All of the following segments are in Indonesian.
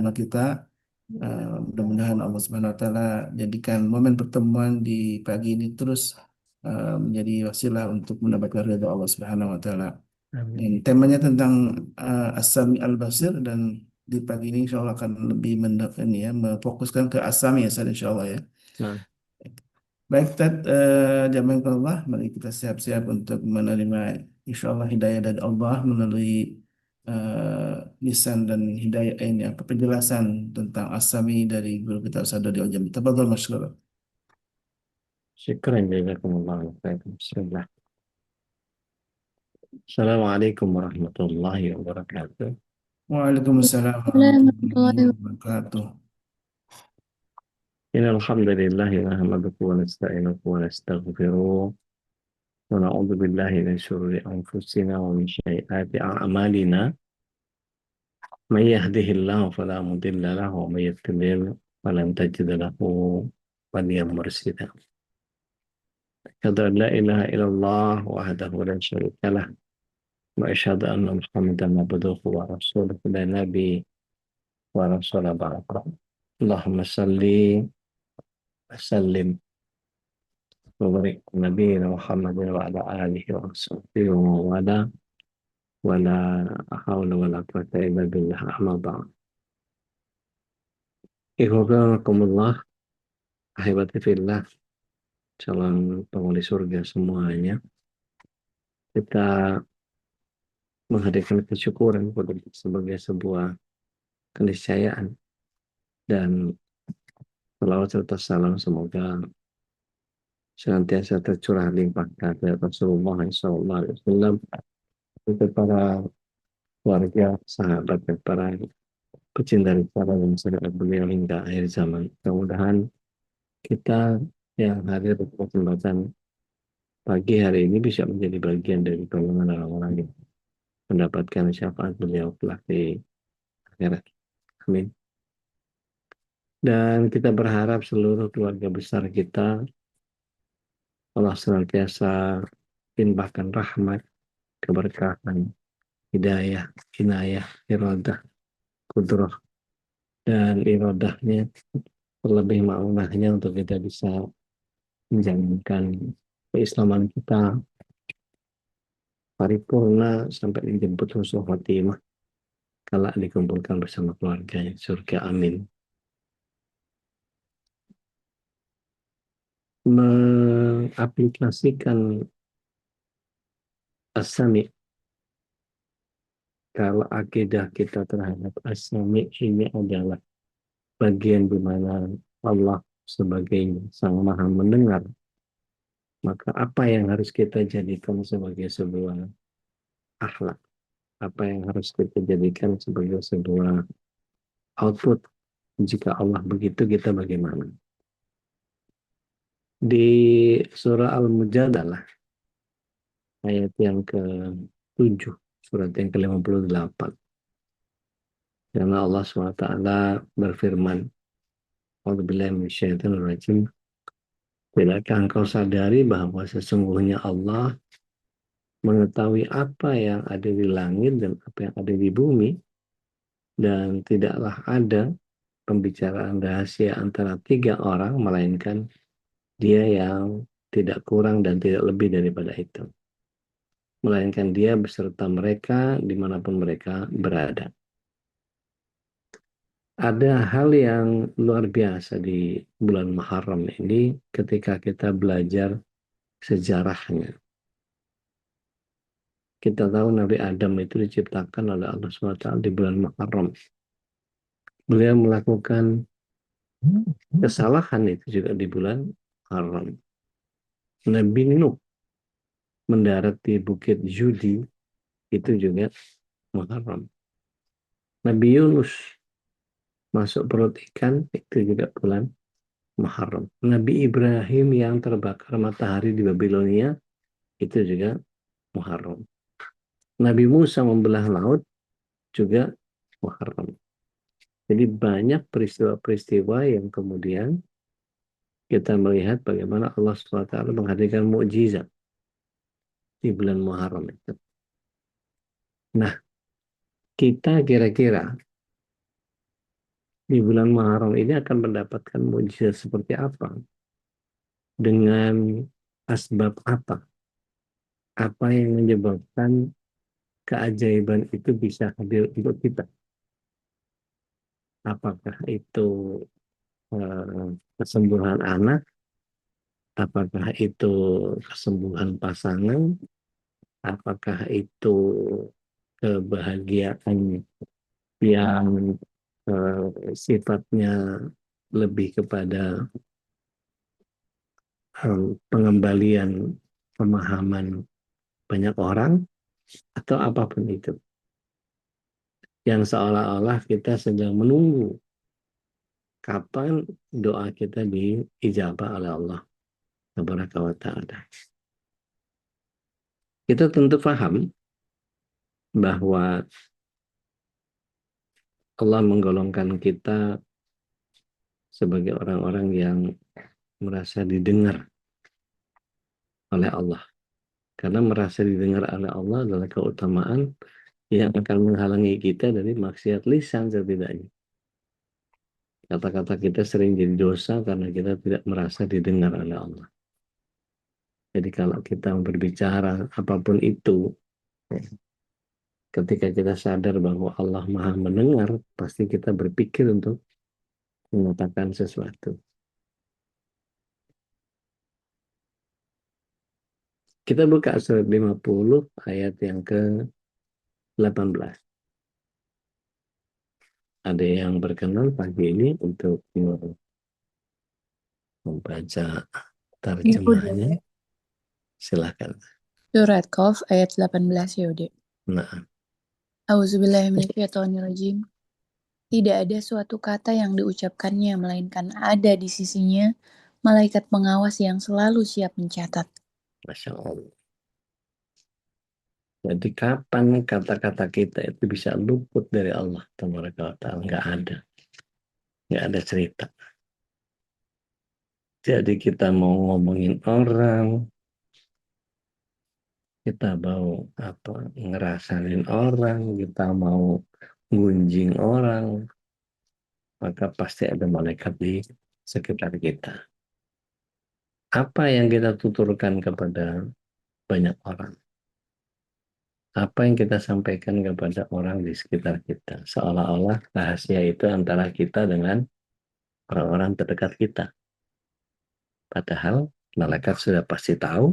bersama kita. Mudah-mudahan Allah Subhanahu Wa Taala jadikan momen pertemuan di pagi ini terus menjadi wasilah untuk mendapatkan ridha Allah Subhanahu Wa Taala. Dan Amin. temanya tentang As-Sami Al-Basir, dan di pagi ini insya Allah akan lebih ini ya, memfokuskan ke As-Sami ya Ustaz, insya Allah ya. Nah, Baik Ustaz, jazakallahu Allah, mari kita siap-siap untuk menerima insya Allah hidayah dari Allah melalui lisan dan hidayah ini apa penjelasan tentang As-Sami dari guru kita Ustaz Dodi Ojami. Tafadhol masyaallah. syukran jazakumullah khairan. Bismillah. Assalamualaikum warahmatullahi wabarakatuh. Waalaikumsalam warahmatullahi Warahmatullahi wabarakatuh. Innal hamdalillah nahmaduhu wa nasta'inuhu wa nastaghfiruh wa na'udzu billahi min shururi anfusina wa min sayyiati a'malina. May yahdihillahu fala mudilla lahu wa may yudlil falan tajida lahu waliyyan mursyida. Asyhadu an la ilaha illallah wahdahu la syarika lah wa asyhadu anna Muhammadan abduhu wa rasuluhu la nabi wa rasula ba'da. Allahumma salli wa sallim wa barik ala nabiyyina Muhammadin wa ala alihi wa sahbihi wa wala wala haula wala quwwata illa billah amma ba'd. Ikhwanakumullah, ahibati fillah, calon penghuni surga semuanya. Kita menghadirkan kesyukuran sebagai sebuah keniscayaan, dan selawat serta salam semoga senantiasa tercurah limpah kepada Rasulullah SAW, untuk para keluarga, sahabat, dan para pecinta risalah dan sahabat beliau hingga akhir zaman. Mudah-mudahan kita yang hadir di kesempatan pagi hari ini bisa menjadi bagian dari golongan orang-orang yang mendapatkan syafaat beliau kelak di akhirat. Amin. Dan kita berharap seluruh keluarga besar kita Allah senantiasa limpahkan rahmat, keberkahan, hidayah, inayah, iradah, kudrah, dan iradahnya terlebih maunahnya untuk kita bisa menjalankan keislaman kita paripurna sampai dijemput husnul khotimah kala dikumpulkan bersama keluarganya surga. Amin. Mengaplikasikan As-Sami, kalau akidah kita terhadap As-Sami ini adalah bagian di mana Allah sebagai Sang Maha Mendengar, maka apa yang harus kita jadikan sebagai sebuah akhlak? Apa yang harus kita jadikan sebagai sebuah output? Jika Allah begitu, kita bagaimana? Di surah Al-Mujadalah, ayat yang ke-7, surat yang ke-58, karena Allah SWT berfirman, A'udzubillahi minasyaitonirrajim, tidakkah engkau sadari bahwa sesungguhnya Allah mengetahui apa yang ada di langit dan apa yang ada di bumi, dan tidaklah ada pembicaraan rahasia antara 3 orang melainkan dia yang tidak kurang dan tidak lebih daripada itu, melainkan dia beserta mereka dimanapun mereka berada. Ada hal yang luar biasa di bulan Muharram ini ketika kita belajar sejarahnya. Kita tahu Nabi Adam itu diciptakan oleh Allah SWT di bulan Muharram. Beliau melakukan kesalahan itu juga di bulan Muharram. Nabi Nuh mendarat di Bukit Judi itu juga Muharram. Nabi Yunus masuk perut ikan itu juga bulan Muharram. Nabi Ibrahim yang terbakar matahari di Babilonia itu juga Muharram. Nabi Musa membelah laut juga Muharram. Jadi banyak peristiwa-peristiwa yang kemudian kita melihat bagaimana Allah SWT menghadirkan mukjizat di bulan Muharram itu. Nah, kita kira-kira di bulan Muharram ini akan mendapatkan mujizat seperti apa, dengan asbab apa, apa yang menyebabkan keajaiban itu bisa hadir untuk kita. Apakah itu kesembuhan anak, apakah itu kesembuhan pasangan, apakah itu kebahagiaan yang sifatnya lebih kepada pengembalian pemahaman banyak orang, atau apapun itu, yang seolah-olah kita sedang menunggu kapan doa kita diijabah oleh Allah Tabaraka wa Ta'ala. Kita tentu paham bahwa Allah menggolongkan kita sebagai orang-orang yang merasa didengar oleh Allah. Karena merasa didengar oleh Allah adalah keutamaan yang akan menghalangi kita dari maksiat lisan setidaknya. Kata-kata kita sering jadi dosa karena kita tidak merasa didengar oleh Allah. Jadi kalau kita berbicara apapun itu, ketika kita sadar bahwa Allah Maha mendengar, pasti kita berpikir untuk mengatakan sesuatu. Kita buka surat 50 ayat yang ke-18. Ada yang berkenan pagi ini untuk membaca Iya, terjemahnya? Dek. Silakan. Surat Qaf ayat 18 ya, Dek. Nah, Auzubillahiminasyaitonirrajim. Tidak ada suatu kata yang diucapkannya, melainkan ada di sisinya malaikat pengawas yang selalu siap mencatat. Masya Allah. Jadi kapan kata-kata kita itu bisa luput dari Allah Tabaraka wa Ta'ala? Nggak ada. Nggak ada cerita. Jadi kita mau ngomongin orang, kita mau ngerasain orang, kita mau gunjing orang, maka pasti ada malaikat di sekitar kita. Apa yang kita tuturkan kepada banyak orang? Apa yang kita sampaikan kepada orang di sekitar kita? Seolah-olah rahasia itu antara kita dengan orang-orang terdekat kita. Padahal malaikat sudah pasti tahu,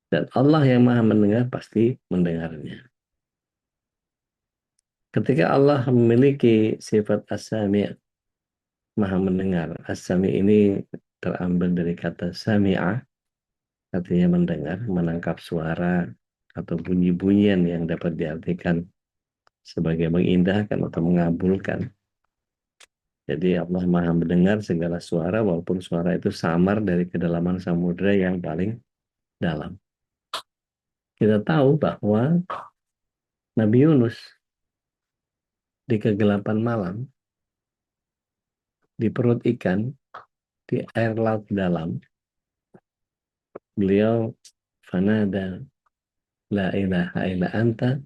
dan Allah yang Maha mendengar pasti mendengarnya. Ketika Allah memiliki sifat as-sami', Maha mendengar. As-sami' ini terambil dari kata sami'ah, artinya mendengar, menangkap suara atau bunyi-bunyian yang dapat diartikan sebagai mengindahkan atau mengabulkan. Jadi Allah Maha mendengar segala suara, walaupun suara itu samar dari kedalaman samudera yang paling dalam. Kita tahu bahwa Nabi Yunus di kegelapan malam, di perut ikan, di air laut dalam, beliau fanada la ilaha illa anta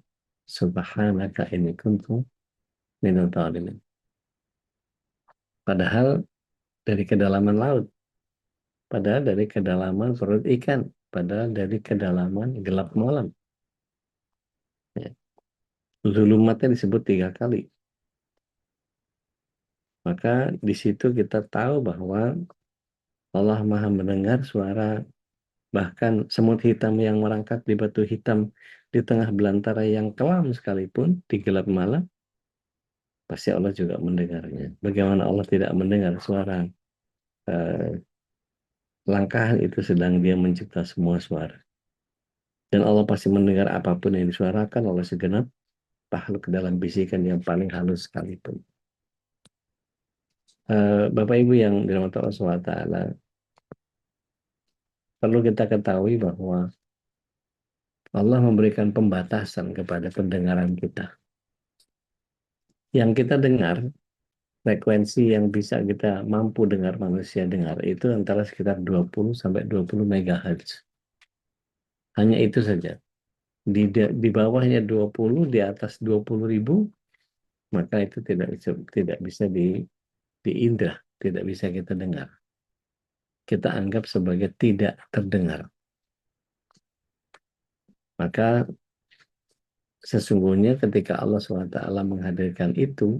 subhanaka inni kuntu minadh dhalimin. Padahal dari kedalaman laut, padahal dari kedalaman perut ikan, padahal dari kedalaman gelap malam. Ya. Zulumatnya disebut 3 kali. Maka di situ kita tahu bahwa Allah Maha mendengar suara, bahkan semut hitam yang merangkak di batu hitam di tengah belantara yang kelam sekalipun di gelap malam, pasti Allah juga mendengarnya. Bagaimana Allah tidak mendengar suara eh, langkahan itu sedang dia mencipta semua suara. Dan Allah pasti mendengar apapun yang disuarakan oleh segenap makhluk dalam bisikan yang paling halus sekalipun. Bapak Ibu yang dirahmati Allah SWT, perlu kita ketahui bahwa Allah memberikan pembatasan kepada pendengaran kita. Yang kita dengar, frekuensi yang bisa kita mampu dengar, manusia dengar, itu antara sekitar 20 sampai 20 MHz. Hanya itu saja. Di bawahnya 20, di atas 20.000, maka itu tidak bisa di indera, tidak bisa kita dengar. Kita anggap sebagai tidak terdengar. Maka sesungguhnya ketika Allah SWT menghadirkan itu,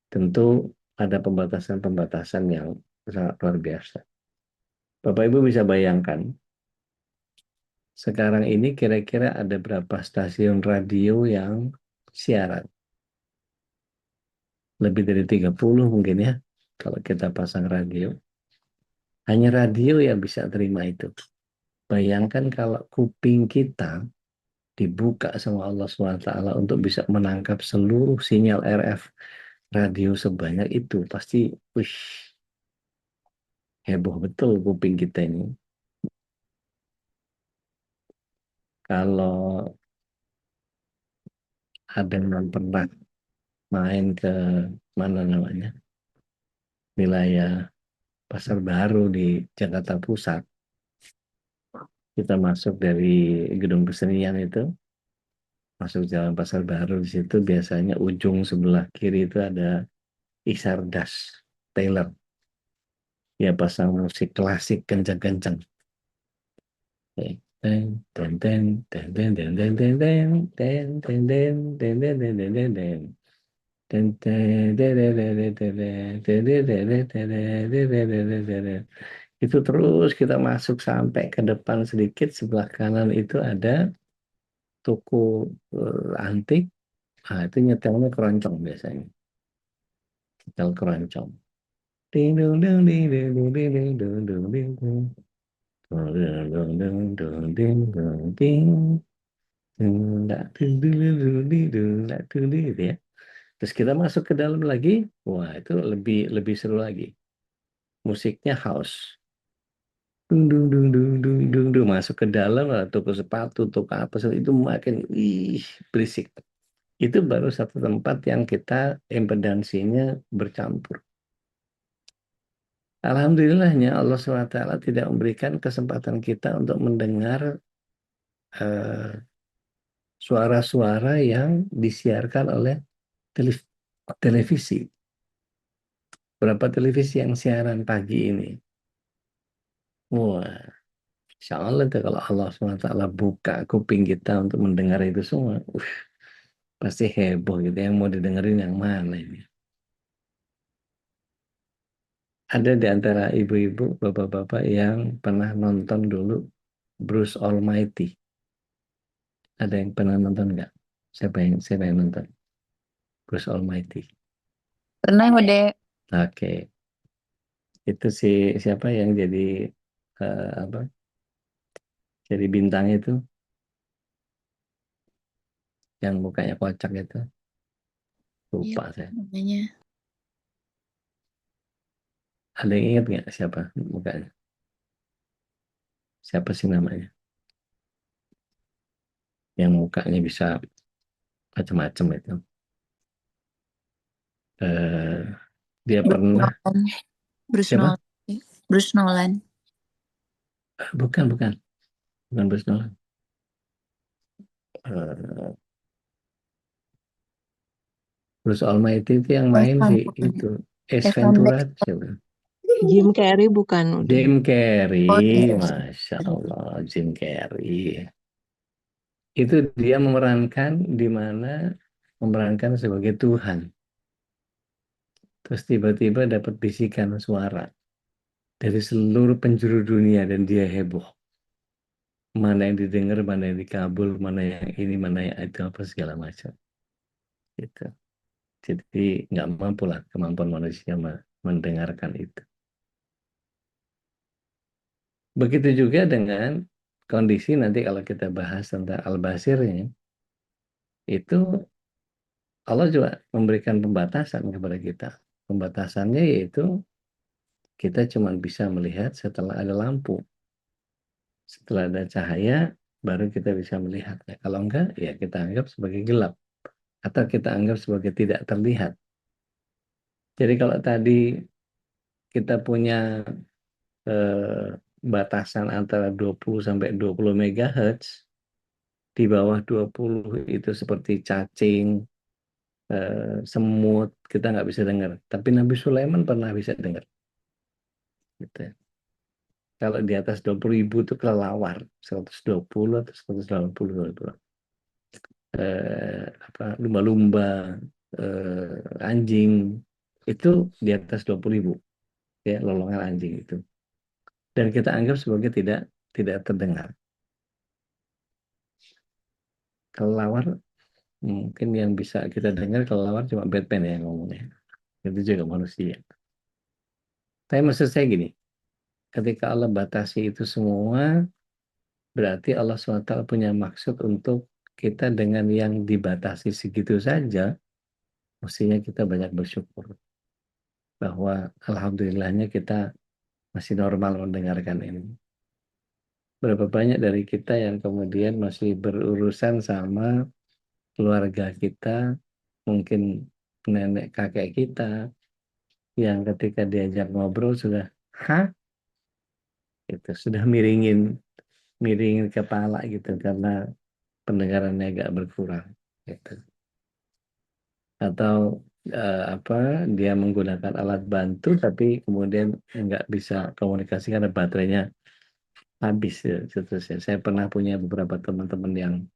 tentu ada pembatasan-pembatasan yang sangat luar biasa. Bapak Ibu bisa bayangkan, sekarang ini kira-kira ada berapa stasiun radio yang siaran? Lebih dari 30 mungkin ya, kalau kita pasang radio. Hanya radio yang bisa terima itu. Bayangkan kalau kuping kita dibuka sama Allah SWT untuk bisa menangkap seluruh sinyal RF radio sebanyak itu. Pasti, wish, heboh betul kuping kita ini. Kalau ada yang pernah main ke mana namanya, wilayah Pasar Baru di Jakarta Pusat, kita masuk dari gedung kesenian itu, masuk jalan Pasar Baru, di situ biasanya ujung sebelah kiri itu ada Isardas Taylor. Ya pasang musik klasik kencang-kencang. Ten ten ten ten ten ten ten ten ten ten ten ten ten ten ten ten ten ten. Itu terus kita masuk sampai ke depan sedikit, sebelah kanan itu ada toko antik. Nah, itu nyetelnya keroncong biasanya. Nyetel keroncong. Ding dong dong ding ding dong ding ding dong dong ding dong. Dong dong dong dong dong ding dong ding. Nggak ding ding ding ding ding ding, nggak ding ding gitu ya. Terus kita masuk ke dalam lagi, wah itu lebih lebih seru lagi. Musiknya house. Dung dung dung dung dung dung dung, masuk ke dalam toko sepatu, toko apa itu makin berisik. Itu baru satu tempat yang kita impedansinya bercampur. Alhamdulillahnya Allah SWT tidak memberikan kesempatan kita untuk mendengar suara-suara yang disiarkan oleh televisi. Berapa televisi yang siaran pagi ini? Wah, insya Allah tuh kalau Allah SWT buka kuping kita untuk mendengar itu semua, pasti heboh gitu. Yang mau didengerin yang mana ini? Ada di antara ibu-ibu, bapak-bapak yang pernah nonton dulu Bruce Almighty. Ada yang pernah nonton nggak? Siapa yang nonton Bruce Almighty? Pernah Bude? Oke, itu siapa yang jadi apa? Jadi bintang itu, yang mukanya kocak itu, Iya, lupa saya. namanya. Ada yang ingat nggak siapa mukanya? Siapa sih namanya? Yang mukanya bisa macam-macam itu. Eh, dia Bruce pernah Nolan. Bruce siapa? Nolan. Bruce Nolan. Bukan, bukan, bukan Bruce Nolan. Eh, Bruce Almighty itu yang main Evan. di itu Ace Evan Ventura Dexter. siapa? Jim Carrey bukan udah. Jim Carrey, Oh iya. Masya Allah, Jim Carrey. Itu dia memerankan sebagai Tuhan. Terus tiba-tiba dapat bisikan suara dari seluruh penjuru dunia dan dia heboh. Mana yang didengar, mana yang dikabul, mana yang ini, mana yang itu, apa segala macam. Gitu. Jadi nggak mampu lah kemampuan manusia mendengarkan itu. Begitu juga dengan kondisi nanti kalau kita bahas tentang al-basirnya, itu Allah juga memberikan pembatasan kepada kita. Pembatasannya yaitu kita cuma bisa melihat setelah ada lampu. Setelah ada cahaya, baru kita bisa melihat. Nah, kalau enggak, ya kita anggap sebagai gelap. Atau kita anggap sebagai tidak terlihat. Jadi kalau tadi kita punya batasan antara 20 sampai 20 MHz, di bawah 20 itu seperti cacing, semut kita nggak bisa dengar. Tapi Nabi Sulaiman pernah bisa dengar. Gitu ya. Kalau di atas 20.000 itu kelelawar, 120 atau 180 gitu. Lumba-lumba, anjing, itu di atas 20.000 ya, lolongan anjing itu. Dan kita anggap sebagai tidak terdengar. Kelelawar mungkin yang bisa kita dengar kelelawar cuma Batman ya ngomongnya. Itu juga manusia. Tapi maksud saya gini, ketika Allah batasi itu semua, berarti Allah SWT punya maksud untuk kita dengan yang dibatasi segitu saja, mestinya kita banyak bersyukur. Bahwa alhamdulillahnya kita masih normal mendengarkan ini. Berapa banyak dari kita yang kemudian masih berurusan sama keluarga kita, mungkin nenek kakek kita, yang ketika diajak ngobrol sudah, hah? Itu sudah miringin kepala gitu karena pendengarannya agak berkurang. Gitu. Atau dia menggunakan alat bantu tapi kemudian nggak bisa komunikasi karena baterainya habis ya, seterusnya. Saya pernah punya beberapa teman-teman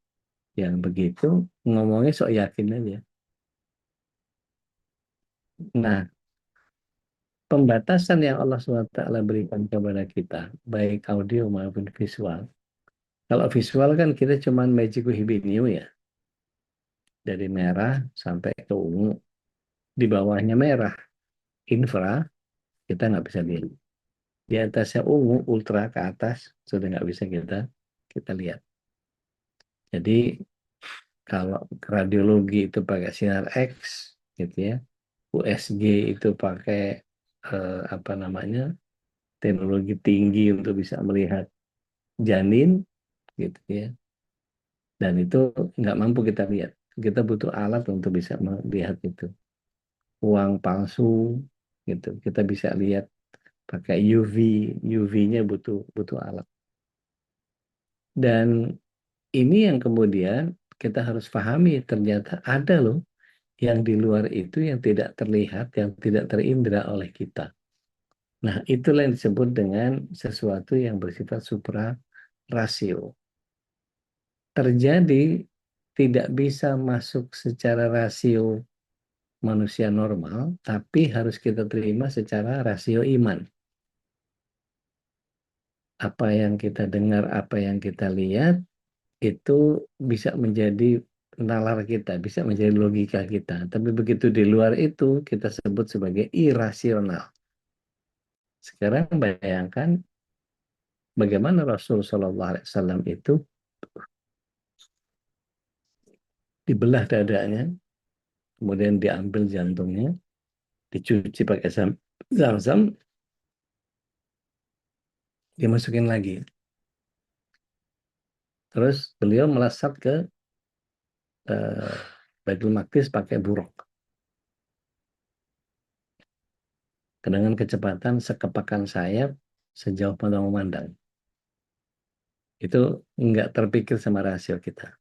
yang begitu ngomongnya sok yakin aja. Nah, pembatasan yang Allah SWT berikan kepada kita, baik audio maupun visual. Kalau visual kan kita cuman magic hibiniu ya, dari merah sampai ke ungu. Di bawahnya merah, infra, kita nggak bisa lihat. Di atasnya ungu, ultra ke atas, sudah nggak bisa kita lihat. Jadi kalau radiologi itu pakai sinar X, gitu ya, USG itu pakai teknologi tinggi untuk bisa melihat janin, gitu ya. Dan itu nggak mampu kita lihat. Kita butuh alat untuk bisa melihat itu. Uang palsu, gitu. Kita bisa lihat pakai UV, UV-nya butuh alat. Dan ini yang kemudian kita harus pahami, ternyata ada loh yang di luar itu yang tidak terlihat, yang tidak terindra oleh kita. Nah, itulah yang disebut dengan sesuatu yang bersifat supra-rasio. Terjadi tidak bisa masuk secara rasio manusia normal, tapi harus kita terima secara rasio iman. Apa yang kita dengar, apa yang kita lihat, itu bisa menjadi nalar kita, bisa menjadi logika kita. Tapi begitu di luar itu, kita sebut sebagai irasional. Sekarang bayangkan bagaimana Rasul Shallallahu Alaihi Wasallam itu dibelah dadanya, kemudian diambil jantungnya, dicuci pakai zam-zam, dimasukin lagi. Terus beliau melesat ke Baitul Maqdis pakai buruk. Dengan kecepatan sekepakan sayap sejauh mata memandang. Itu nggak terpikir sama rasio kita.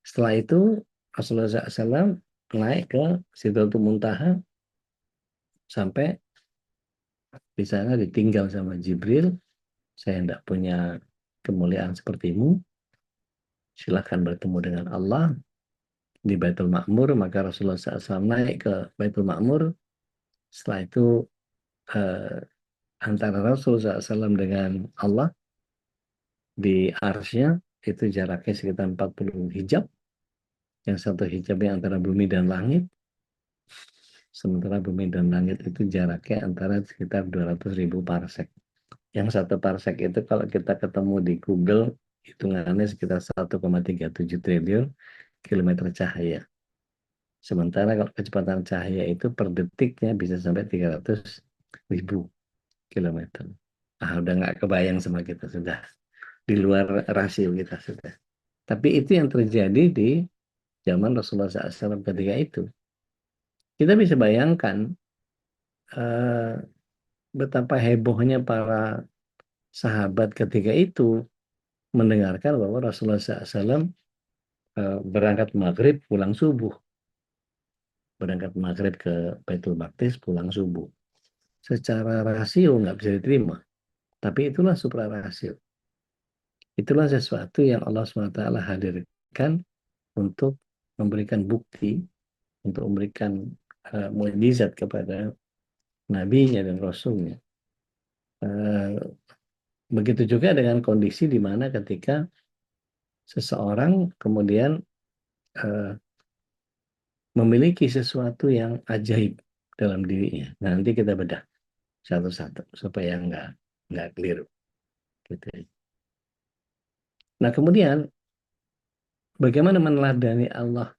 Setelah itu Rasulullah SAW naik ke Sidratul Muntaha sampai di sana ditinggal sama Jibril. Saya tidak punya kemuliaan sepertimu. Silahkan bertemu dengan Allah di Baitul Ma'mur. Maka Rasulullah SAW naik ke Baitul Ma'mur. Setelah itu antara Rasulullah SAW dengan Allah di arsy-nya itu jaraknya sekitar 40 hijab. Yang satu hijabnya antara bumi dan langit. Sementara bumi dan langit itu jaraknya antara sekitar 200.000 parsek. Yang satu parsek itu kalau kita ketemu di Google, hitungannya sekitar 1,37 triliun kilometer cahaya. Sementara kalau kecepatan cahaya itu per detiknya bisa sampai 300.000 kilometer. Udah nggak kebayang sama kita, sudah di luar rasio kita sudah. Tapi itu yang terjadi di zaman Rasulullah SAW ketika itu. Kita bisa bayangkan betapa hebohnya para sahabat ketika itu mendengarkan bahwa Rasulullah SAW berangkat maghrib pulang subuh. berangkat maghrib ke Baitul Maqdis, pulang subuh. Secara rasio nggak bisa diterima, tapi itulah suprarasio. Itulah sesuatu yang Allah SWT hadirkan untuk memberikan bukti, untuk memberikan mukjizat kepada nabinya dan rasulnya. Begitu juga dengan kondisi di mana ketika seseorang kemudian eh, memiliki sesuatu yang ajaib dalam dirinya. Nah, nanti kita bedah satu-satu supaya nggak keliru. Gitu. Nah, kemudian bagaimana meneladani Allah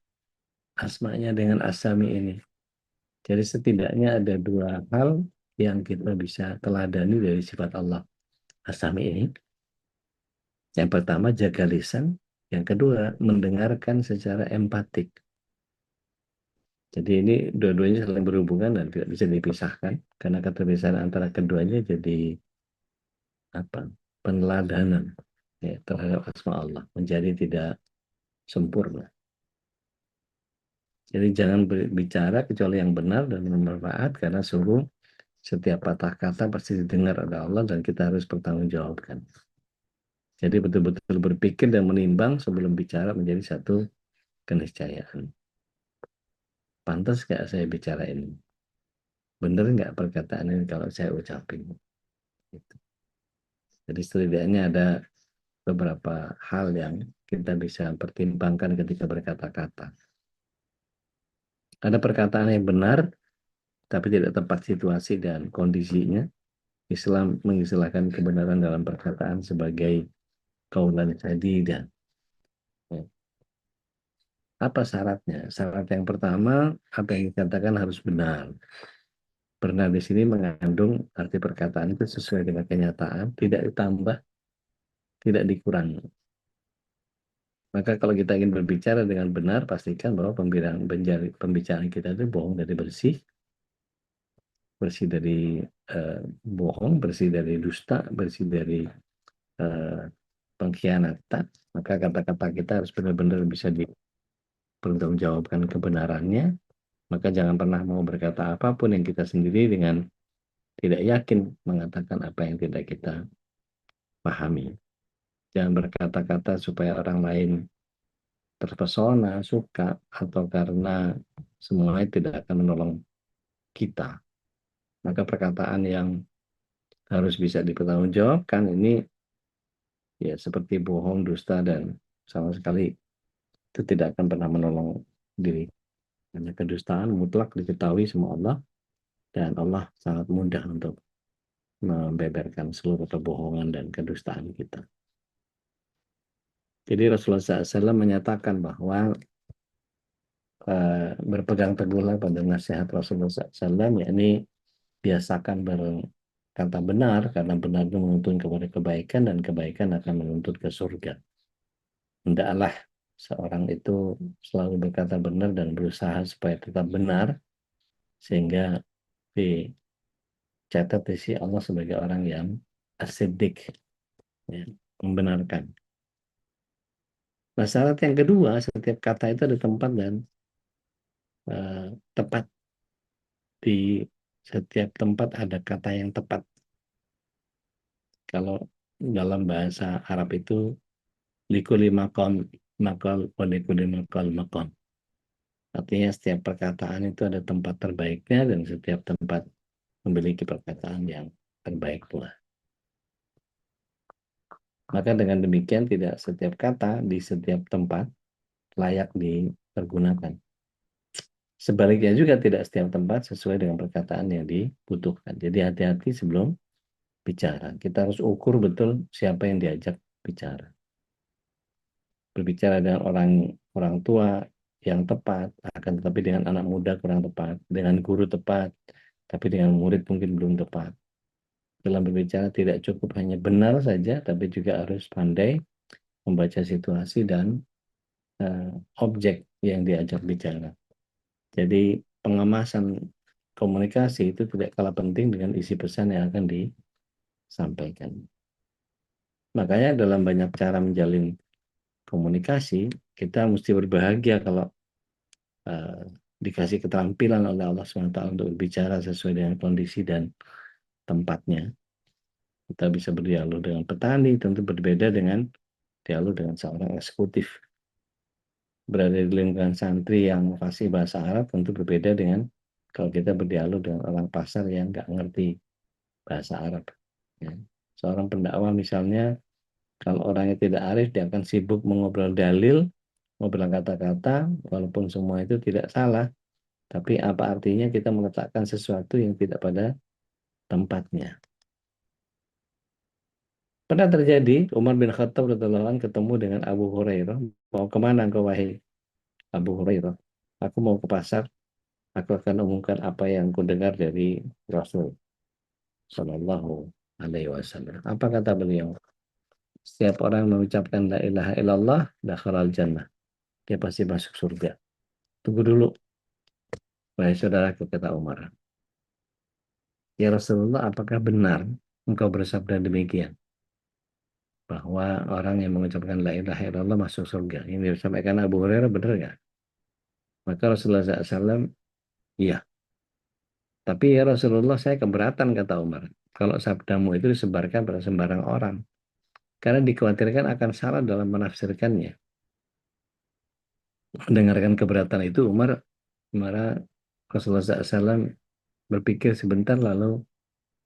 asmanya dengan asami ini? Jadi setidaknya ada dua hal yang kita bisa teladani dari sifat Allah asami ini. Yang pertama jaga lisan, yang kedua mendengarkan secara empatik. Jadi ini dua-duanya saling berhubungan dan tidak bisa dipisahkan karena keterpisahan antara keduanya jadi apa? Peneladanan ya, terhadap asma Allah menjadi tidak sempurna. Jadi jangan berbicara kecuali yang benar dan bermanfaat karena sungguh setiap patah kata pasti didengar oleh Allah dan kita harus bertanggungjawabkan. Jadi betul-betul berpikir dan menimbang sebelum bicara menjadi satu keniscayaan. Pantas nggak saya bicara ini? Benar nggak perkataan ini kalau saya ucapin? Gitu. Jadi setidaknya ada beberapa hal yang kita bisa pertimbangkan ketika berkata-kata. Ada perkataan yang benar, tapi tidak tepat situasi dan kondisinya. Islam mengistilahkan kebenaran dalam perkataan sebagai kaulan sadidan. Ya. Apa syaratnya? Syarat yang pertama, apa yang dikatakan harus benar. Benar di sini mengandung arti perkataan itu sesuai dengan kenyataan, tidak ditambah, tidak dikurangi. Maka kalau kita ingin berbicara dengan benar, pastikan bahwa pembicaraan kita itu bohong dari bersih, bersih dari bohong, bersih dari dusta, bersih dari eh, pengkhianatan. Maka kata-kata kita harus benar-benar bisa dipertanggungjawabkan kebenarannya. Maka jangan pernah mau berkata apapun yang kita sendiri dengan tidak yakin mengatakan apa yang tidak kita pahami. Jangan berkata-kata supaya orang lain terpesona, suka, atau karena semuanya tidak akan menolong kita. Maka perkataan yang harus bisa dipertanggungjawabkan ini ya seperti bohong, dusta, dan sama sekali itu tidak akan pernah menolong diri. Karena kedustaan mutlak diketahui sama Allah, dan Allah sangat mudah untuk membeberkan seluruh kebohongan dan kedustaan kita. Jadi Rasulullah SAW menyatakan bahwa berpegang teguhlah pada nasihat Rasulullah SAW, yakni biasakan berkata benar, karena benar itu menuntun kepada kebaikan, dan kebaikan akan menuntut ke surga. Hendaklah seorang itu selalu berkata benar dan berusaha supaya tetap benar, sehingga dicatat di sisi Allah sebagai orang yang as-siddiq, ya, membenarkan. Nah, syarat yang kedua, setiap kata itu ada tempat dan tepat. Di setiap tempat ada kata yang tepat. Kalau dalam bahasa Arab itu likuli makon makol walikuli makol makon. Artinya setiap perkataan itu ada tempat terbaiknya dan setiap tempat memiliki perkataan yang terbaik pula. Maka dengan demikian tidak setiap kata di setiap tempat layak dipergunakan. Sebaliknya juga tidak setiap tempat sesuai dengan perkataan yang dibutuhkan. Jadi hati-hati sebelum bicara. Kita harus ukur betul siapa yang diajak bicara. Berbicara dengan orang tua yang tepat, akan tetapi dengan anak muda kurang tepat, dengan guru tepat, tapi dengan murid mungkin belum tepat. Dalam berbicara tidak cukup hanya benar saja, tapi juga harus pandai membaca situasi dan objek yang diajak bicara. Jadi pengemasan komunikasi itu tidak kalah penting dengan isi pesan yang akan disampaikan. Makanya dalam banyak cara menjalin komunikasi, kita mesti berbahagia kalau dikasih keterampilan oleh Allah SWT untuk berbicara sesuai dengan kondisi dan tempatnya. Kita bisa berdialog dengan petani, tentu berbeda dengan dialog dengan seorang eksekutif. Berada di lingkungan santri yang fasih bahasa Arab tentu berbeda dengan kalau kita berdialog dengan orang pasar yang nggak ngerti bahasa Arab. Ya. Seorang pendakwah misalnya, kalau orangnya tidak arif, dia akan sibuk mengobrol dalil, ngobrol kata-kata, walaupun semua itu tidak salah, tapi apa artinya kita meletakkan sesuatu yang tidak pada tempatnya. Pernah terjadi, Umar bin Khattab radhiyallahu anhu ketemu dengan Abu Hurairah. Mau kemana engkau wahai Abu Hurairah? Aku mau ke pasar. Aku akan umumkan apa yang kudengar dari Rasul Shallallahu Alaihi Wasallam. Apa kata beliau? Setiap orang mengucapkan la ilaha illallah, dakhalal jannah. Dia pasti masuk surga. Tunggu dulu, wahai saudaraku, kata Umar. Ya Rasulullah, apakah benar engkau bersabda demikian? Bahwa orang yang mengucapkan la ilaha illallah masuk surga. Ini disampaikan Abu Hurairah, benar nggak? Maka Rasulullah SAW, iya. Tapi ya Rasulullah, saya keberatan, kata Umar. Kalau sabdamu itu disebarkan pada sembarang orang. Karena dikhawatirkan akan salah dalam menafsirkannya. Mendengarkan keberatan itu, Umar marah. Rasulullah SAW berpikir sebentar, lalu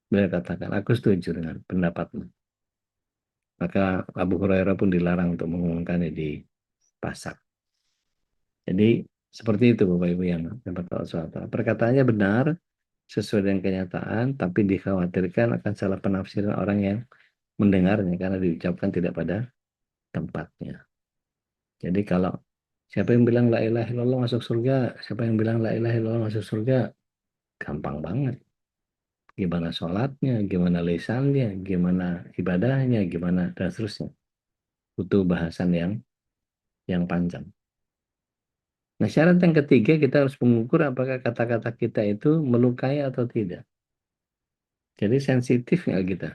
beliau katakan, aku setuju dengan pendapatmu. Maka Abu Hurairah pun dilarang untuk mengumumkannya di pasar. Jadi seperti itu Bapak Ibu yang dapat Allah. Perkataannya benar sesuai dengan kenyataan, tapi dikhawatirkan akan salah penafsiran orang yang mendengarnya karena diucapkan tidak pada tempatnya. Jadi kalau siapa yang bilang la ilaha illallah masuk surga, siapa yang bilang la ilaha illallah masuk surga, gampang banget. Gimana sholatnya, gimana lisannya, gimana ibadahnya, gimana dan seterusnya. Butuh bahasan yang panjang. Nah, syarat yang ketiga, kita harus mengukur apakah kata-kata kita itu melukai atau tidak. Jadi sensitif nggak kita?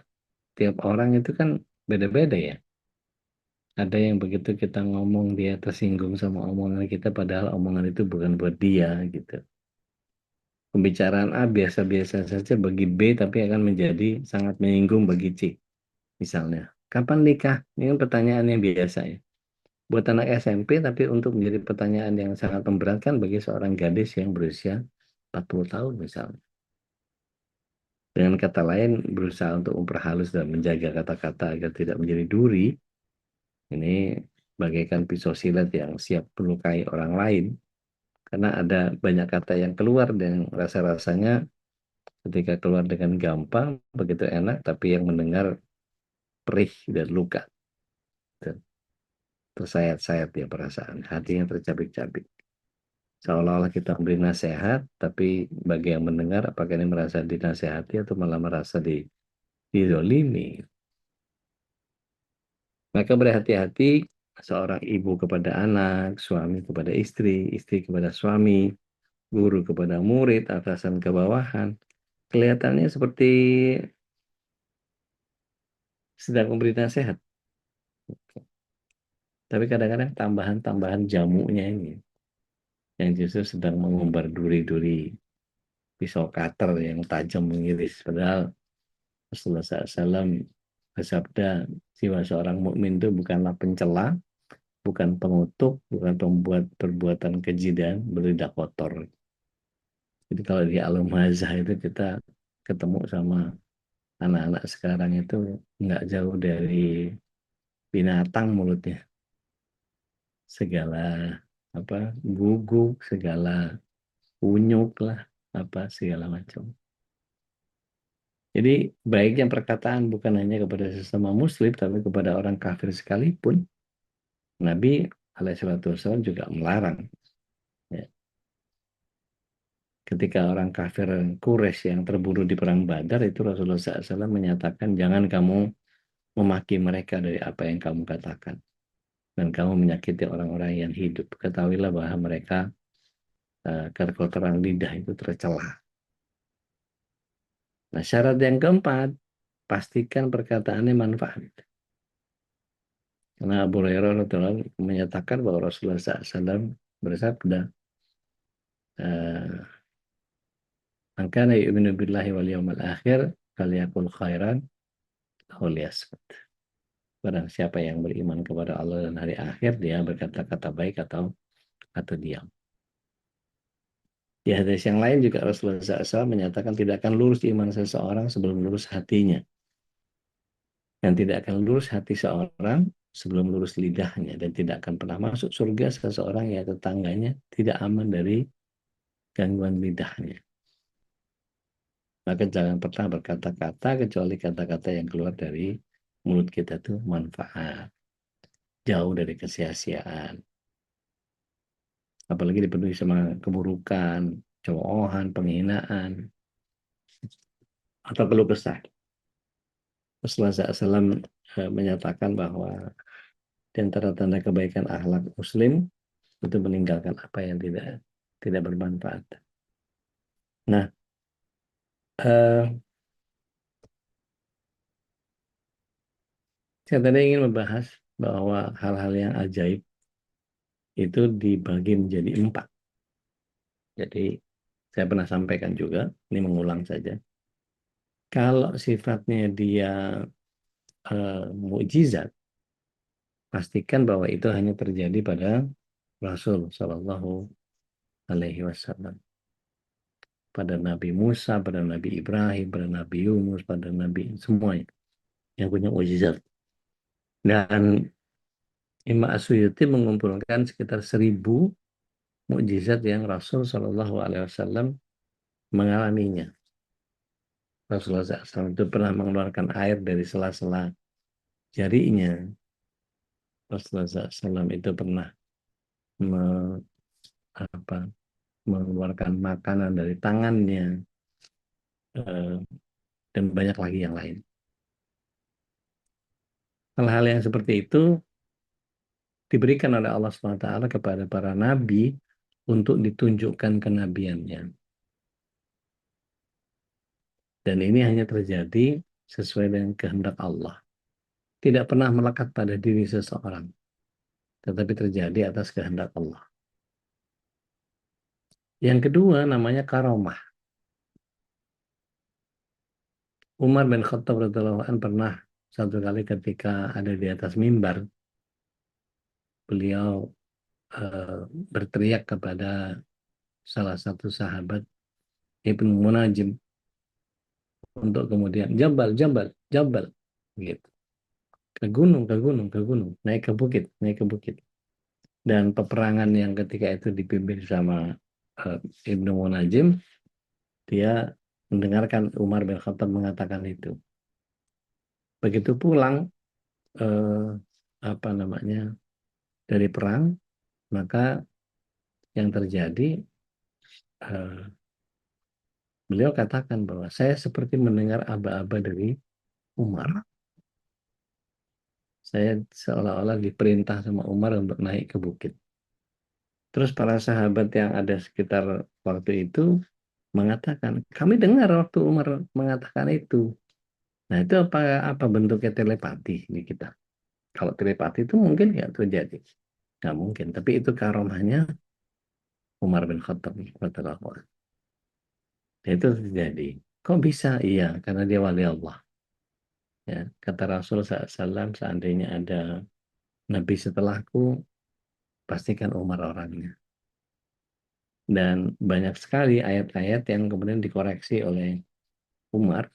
Tiap orang itu kan beda-beda ya. Ada yang begitu kita ngomong dia tersinggung sama omongan kita, padahal omongan itu bukan buat dia gitu. Pembicaraan A biasa-biasa saja bagi B, tapi akan menjadi sangat menyinggung bagi C. Misalnya, kapan nikah? Ini kan pertanyaan yang biasa ya. Buat anak SMP, tapi untuk menjadi pertanyaan yang sangat memberatkan bagi seorang gadis yang berusia 40 tahun misalnya. Dengan kata lain, berusaha untuk memperhalus dan menjaga kata-kata agar tidak menjadi duri. Ini bagaikan pisau silet yang siap melukai orang lain. Karena ada banyak kata yang keluar dan rasa-rasanya ketika keluar dengan gampang, begitu enak, tapi yang mendengar perih dan luka. Tersayat-sayat ya perasaan, hatinya tercabik-cabik. Seolah-olah kita memberi nasihat, tapi bagi yang mendengar, apakah ini merasa dinasehati atau malah merasa dizolimi. Maka berhati-hati seorang ibu kepada anak, suami kepada istri, istri kepada suami, guru kepada murid, atasan ke bawahan. Kelihatannya seperti sedang memberi nasihat. Tapi kadang-kadang tambahan-tambahan jamunya ini yang justru sedang mengumbar duri-duri pisau cutter yang tajam mengiris. Padahal Rasulullah SAW bersabda, jiwa seorang mukmin itu bukanlah pencela, bukan pengutuk, bukan pembuat perbuatan keji dan berlidah kotor. Jadi kalau di Al-Mazah itu kita ketemu sama anak-anak sekarang itu nggak jauh dari binatang mulutnya. Segala apa guguk, segala unyuk lah, apa segala macam. Jadi baiknya perkataan bukan hanya kepada sesama muslim, tapi kepada orang kafir sekalipun. Nabi alaihissalam juga melarang. Ya. Ketika orang kafir Quraisy yang terbunuh di perang Badar, itu Rasulullah SAW menyatakan, jangan kamu memaki mereka dari apa yang kamu katakan. Dan kamu menyakiti orang-orang yang hidup. Ketahuilah bahwa mereka kekotoran lidah itu tercela. Nah, syarat yang keempat, pastikan perkataannya manfaat. Karena Abu Hurairah radhiyallahu anhu menyatakan bahwa Rasulullah SAW bersabda, eh, "Man kana yu'minu billahi wal yawmil akhir falyaqul khairan aw liyasmut." Barang siapa yang beriman kepada Allah dan hari akhir, dia berkata-kata baik atau diam. Di hadis yang lain juga Rasulullah SAW menyatakan tidak akan lurus iman seseorang sebelum lurus hatinya. Dan tidak akan lurus hati seorang sebelum lurus lidahnya. Dan tidak akan pernah masuk surga seseorang yang tetangganya tidak aman dari gangguan lidahnya. Maka jangan pernah berkata-kata kecuali kata-kata yang keluar dari mulut kita itu manfaat. Jauh dari kesia-siaan. Apalagi dipenuhi sama keburukan, cemoohan, penghinaan, atau keluh kesah. Rasulullah SAW menyatakan bahwa di antara tanda kebaikan akhlak muslim itu meninggalkan apa yang tidak bermanfaat. Nah, saya tadi ingin membahas bahwa hal-hal yang ajaib itu dibagi menjadi 4. Jadi saya pernah sampaikan juga, ini mengulang saja. Kalau sifatnya dia mukjizat, pastikan bahwa itu hanya terjadi pada Rasul Shallallahu Alaihi Wasallam, pada Nabi Musa, pada Nabi Ibrahim, pada Nabi Yunus, pada Nabi semuanya yang punya mukjizat. Dan Imam Asyuyuti mengumpulkan sekitar 1.000 mukjizat yang Rasul Shallallahu Alaihi Wasallam mengalaminya. Rasulullah SAW itu pernah mengeluarkan air dari sela-sela jarinya. Rasulullah SAW itu pernah mengeluarkan makanan dari tangannya, dan banyak lagi yang lain. Hal-hal yang seperti itu diberikan oleh Allah SWT kepada para nabi untuk ditunjukkan kenabiannya. Dan ini hanya terjadi sesuai dengan kehendak Allah. Tidak pernah melekat pada diri seseorang, tetapi terjadi atas kehendak Allah. Yang kedua namanya karomah. Umar bin Khattab radhiyallahu anhu pernah satu kali ketika ada di atas mimbar, beliau berteriak kepada salah satu sahabat, Ibnu Munajim, untuk kemudian jambal, jambal, jambal, gitu. Ke gunung, ke gunung, ke gunung, naik ke bukit, naik ke bukit. Dan peperangan yang ketika itu dipimpin sama Ibnu Munajim, dia mendengarkan Umar bin Khattab mengatakan itu. Begitu pulang dari perang, maka yang terjadi, beliau katakan bahwa saya seperti mendengar aba-aba dari Umar. Saya seolah-olah diperintah sama Umar untuk naik ke bukit. Terus para sahabat yang ada sekitar waktu itu mengatakan, kami dengar waktu Umar mengatakan itu. Nah, itu apa bentuknya telepati di kita? Kalau telepati itu mungkin nggak terjadi. Nggak mungkin. Tapi itu karomahnya Umar bin Khattab. Itu terjadi. Kok bisa? Iya, karena dia wali Allah. Ya, kata Rasul SAW, seandainya ada Nabi setelahku, pastikan Umar orangnya. Dan banyak sekali ayat-ayat yang kemudian dikoreksi oleh Umar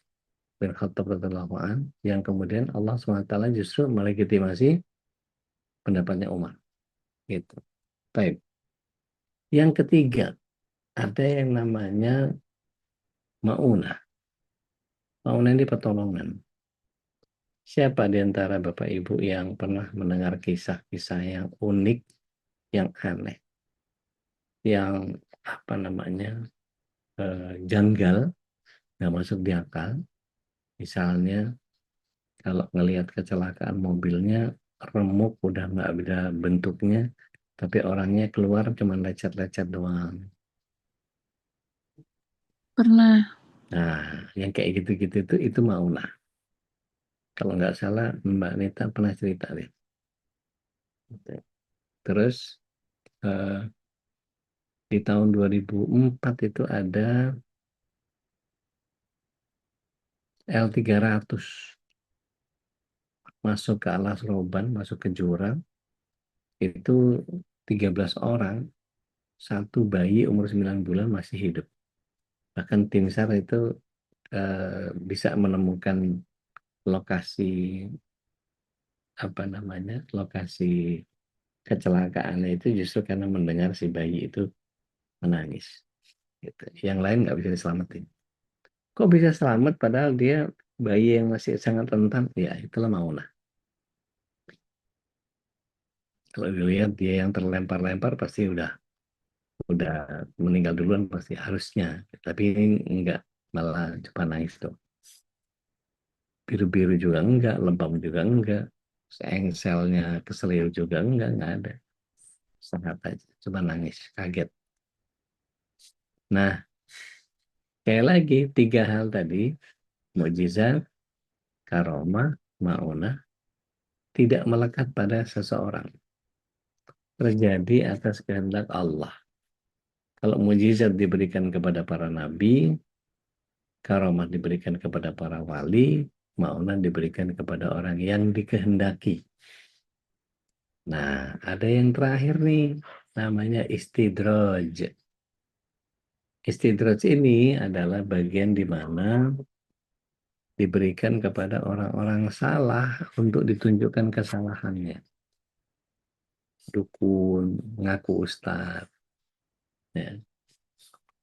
bin Khattab radhiyallahu anhu, yang kemudian Allah SWT justru melegitimasi pendapatnya Umar. Gitu. Baik. Yang ketiga, ada yang namanya ma'unah. Ma'unah ini pertolongan. Siapa di antara Bapak Ibu yang pernah mendengar kisah-kisah yang unik, yang aneh, yang janggal, nggak masuk di akal? Misalnya, kalau ngelihat kecelakaan mobilnya, remuk udah nggak ada bentuknya, tapi orangnya keluar cuma lecet-lecet doang. Pernah. Nah, yang kayak gitu-gitu itu maunah. Kalau nggak salah Mbak Nita pernah cerita deh. Terus Di tahun 2004 itu ada L300 masuk ke alas roban, masuk ke jurang, itu 13 orang, satu bayi umur 9 bulan masih hidup. Bahkan tim SAR itu bisa menemukan lokasi lokasi kecelakaannya itu justru karena mendengar si bayi itu menangis. Gitu. Yang lain nggak bisa diselamatin. Kok bisa selamat padahal dia bayi yang masih sangat rentan? Ya itulah Mauna. Kalau dilihat dia yang terlempar-lempar pasti udah meninggal duluan pasti harusnya. Tapi ini enggak, malah cepat nangis tuh. Biru-biru juga enggak, lebam juga enggak, engselnya keselio juga enggak ada. Sangat aja, cuma nangis, kaget. Nah, kayak lagi 3 hal tadi, mukjizat, karomah, maunah, tidak melekat pada seseorang. Terjadi atas kehendak Allah. Kalau mukjizat diberikan kepada para nabi, karomah diberikan kepada para wali, maunah diberikan kepada orang yang dikehendaki. Nah, ada yang terakhir nih, namanya istidraj. Istidraj ini adalah bagian di mana diberikan kepada orang-orang salah untuk ditunjukkan kesalahannya. Dukun, ngaku ustaz, ya,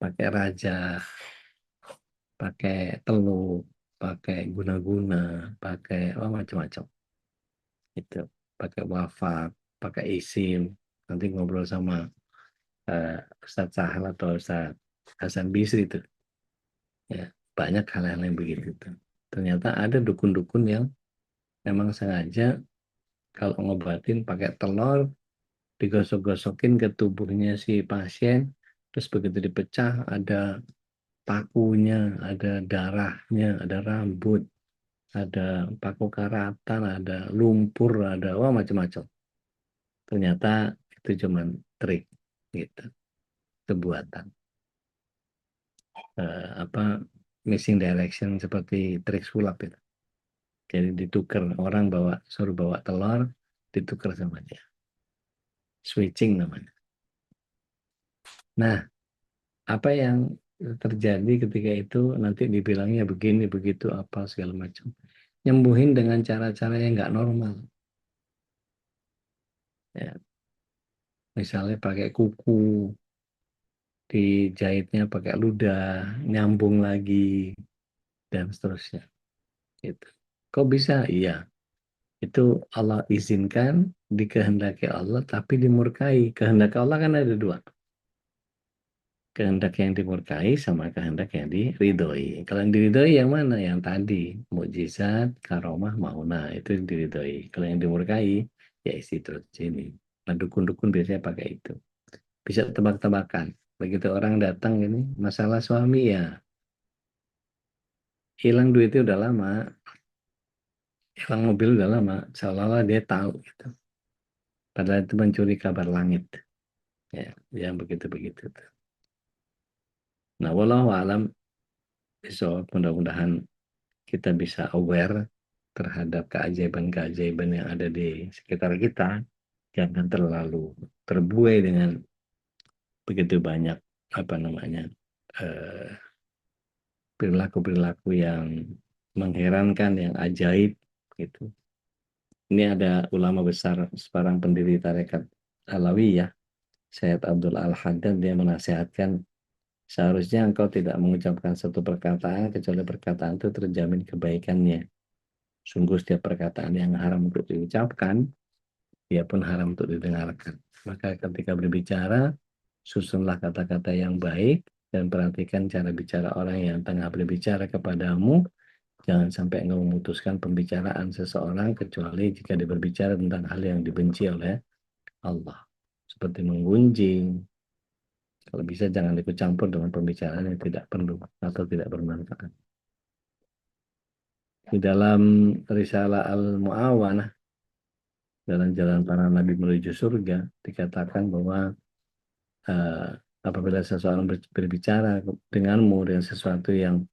pakai raja, pakai teluk, pakai guna-guna, pakai macam-macam. Itu, pakai wafat, pakai isim. Nanti ngobrol sama Ustaz Sahal atau Ustaz Hasan Bisri itu. Ya, banyak hal-hal yang begitu tuh. Ternyata ada dukun-dukun yang memang sengaja kalau ngobatin pakai telur digosok-gosokin ke tubuhnya si pasien, terus begitu dipecah ada pakunya, ada darahnya, ada rambut, ada paku karatan, ada lumpur, ada macam-macam. Ternyata itu cuman trik gitu, itu buatan. Apa missing direction seperti trik sulap itu. Jadi ditukar orang suruh bawa telur, ditukar sama dia. Switching namanya. Nah, apa yang terjadi ketika itu nanti dibilangnya begini, begitu, apa segala macam. Nyembuhin dengan cara-cara yang nggak normal. Ya, misalnya pakai kuku, dijahitnya pakai ludah, nyambung lagi, dan seterusnya. Gitu. Kok bisa? Iya, itu Allah izinkan, dikehendaki Allah, tapi dimurkai. Kehendak Allah kan ada dua. Kehendak yang dimurkai sama kehendak yang diridhoi. Kalau yang diridhoi yang mana? Yang tadi, mukjizat, karomah, maunah, itu yang diridhoi. Kalau yang dimurkai, ya istidraj ini. Nah, dukun-dukun biasanya pakai itu. Bisa tebak-tebakan. Begitu orang datang ini, masalah suami ya, hilang duitnya udah lama, hilang mobil udah lama, seolah-olah dia tahu gitu. Padahal itu mencuri kabar langit. Ya, yang begitu-begitu. Nah, wallahu alam, besok mudah-mudahan kita bisa aware terhadap keajaiban-keajaiban yang ada di sekitar kita. Jangan terlalu terbuai dengan begitu banyak eh, perilaku-perilaku yang mengherankan, yang ajaib gitu. Ini ada ulama besar, seorang pendiri tarekat Alawiyah, Syed Abdul Al-Haddad, dia menasihatkan seharusnya engkau tidak mengucapkan satu perkataan kecuali perkataan itu terjamin kebaikannya. Sungguh setiap perkataan yang haram untuk diucapkan, dia pun haram untuk didengarkan. Maka ketika berbicara, susunlah kata-kata yang baik dan perhatikan cara bicara orang yang tengah berbicara kepadamu. Jangan sampai engkau memutuskan pembicaraan seseorang kecuali jika dia berbicara tentang hal yang dibenci oleh Allah. Seperti menggunjing. Kalau bisa jangan ikut campur dengan pembicaraan yang tidak perlu atau tidak bermanfaat. Di dalam Risalah Al-Mu'awanah, dalam jalan para nabi menuju surga, dikatakan bahwa apabila seseorang berbicara denganmu dengan sesuatu yang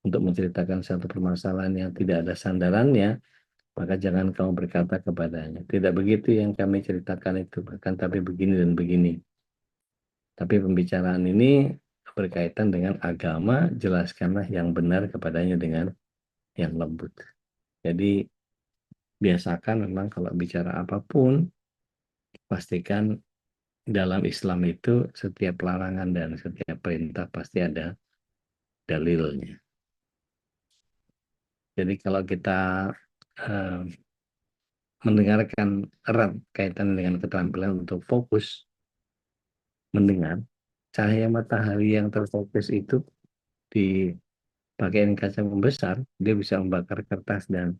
untuk menceritakan satu permasalahan yang tidak ada sandarannya, maka jangan kamu berkata kepadanya, tidak begitu yang kami ceritakan itu, bahkan tapi begini dan begini. Tapi pembicaraan ini berkaitan dengan agama, jelaskanlah yang benar kepadanya dengan yang lembut. Jadi biasakan memang kalau bicara apapun, pastikan dalam Islam itu setiap larangan dan setiap perintah pasti ada dalilnya. Jadi kalau kita eh, mendengarkan erat kaitan dengan keterampilan untuk fokus mendengar, cahaya matahari yang terfokus itu di pakaian kaca membesar, dia bisa membakar kertas dan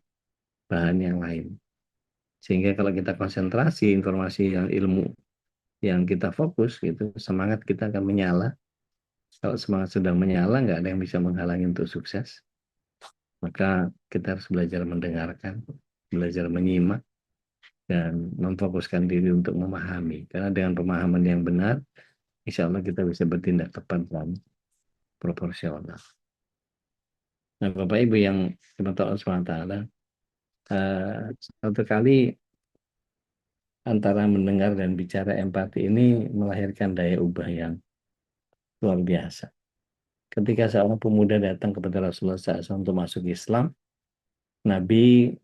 bahan yang lain. Sehingga kalau kita konsentrasi informasi yang ilmu yang kita fokus gitu, semangat kita akan menyala. Kalau semangat sedang menyala, nggak ada yang bisa menghalangi untuk sukses. Maka kita harus belajar mendengarkan, belajar menyimak, dan memfokuskan diri untuk memahami. Karena dengan pemahaman yang benar, insya Allah kita bisa bertindak tepat dan proporsional. Nah, Bapak Ibu yang dimata Allah SWT, satu kali antara mendengar dan bicara empati ini melahirkan daya ubah yang luar biasa. Ketika seorang pemuda datang kepada Rasulullah SAW untuk masuk Islam, Nabi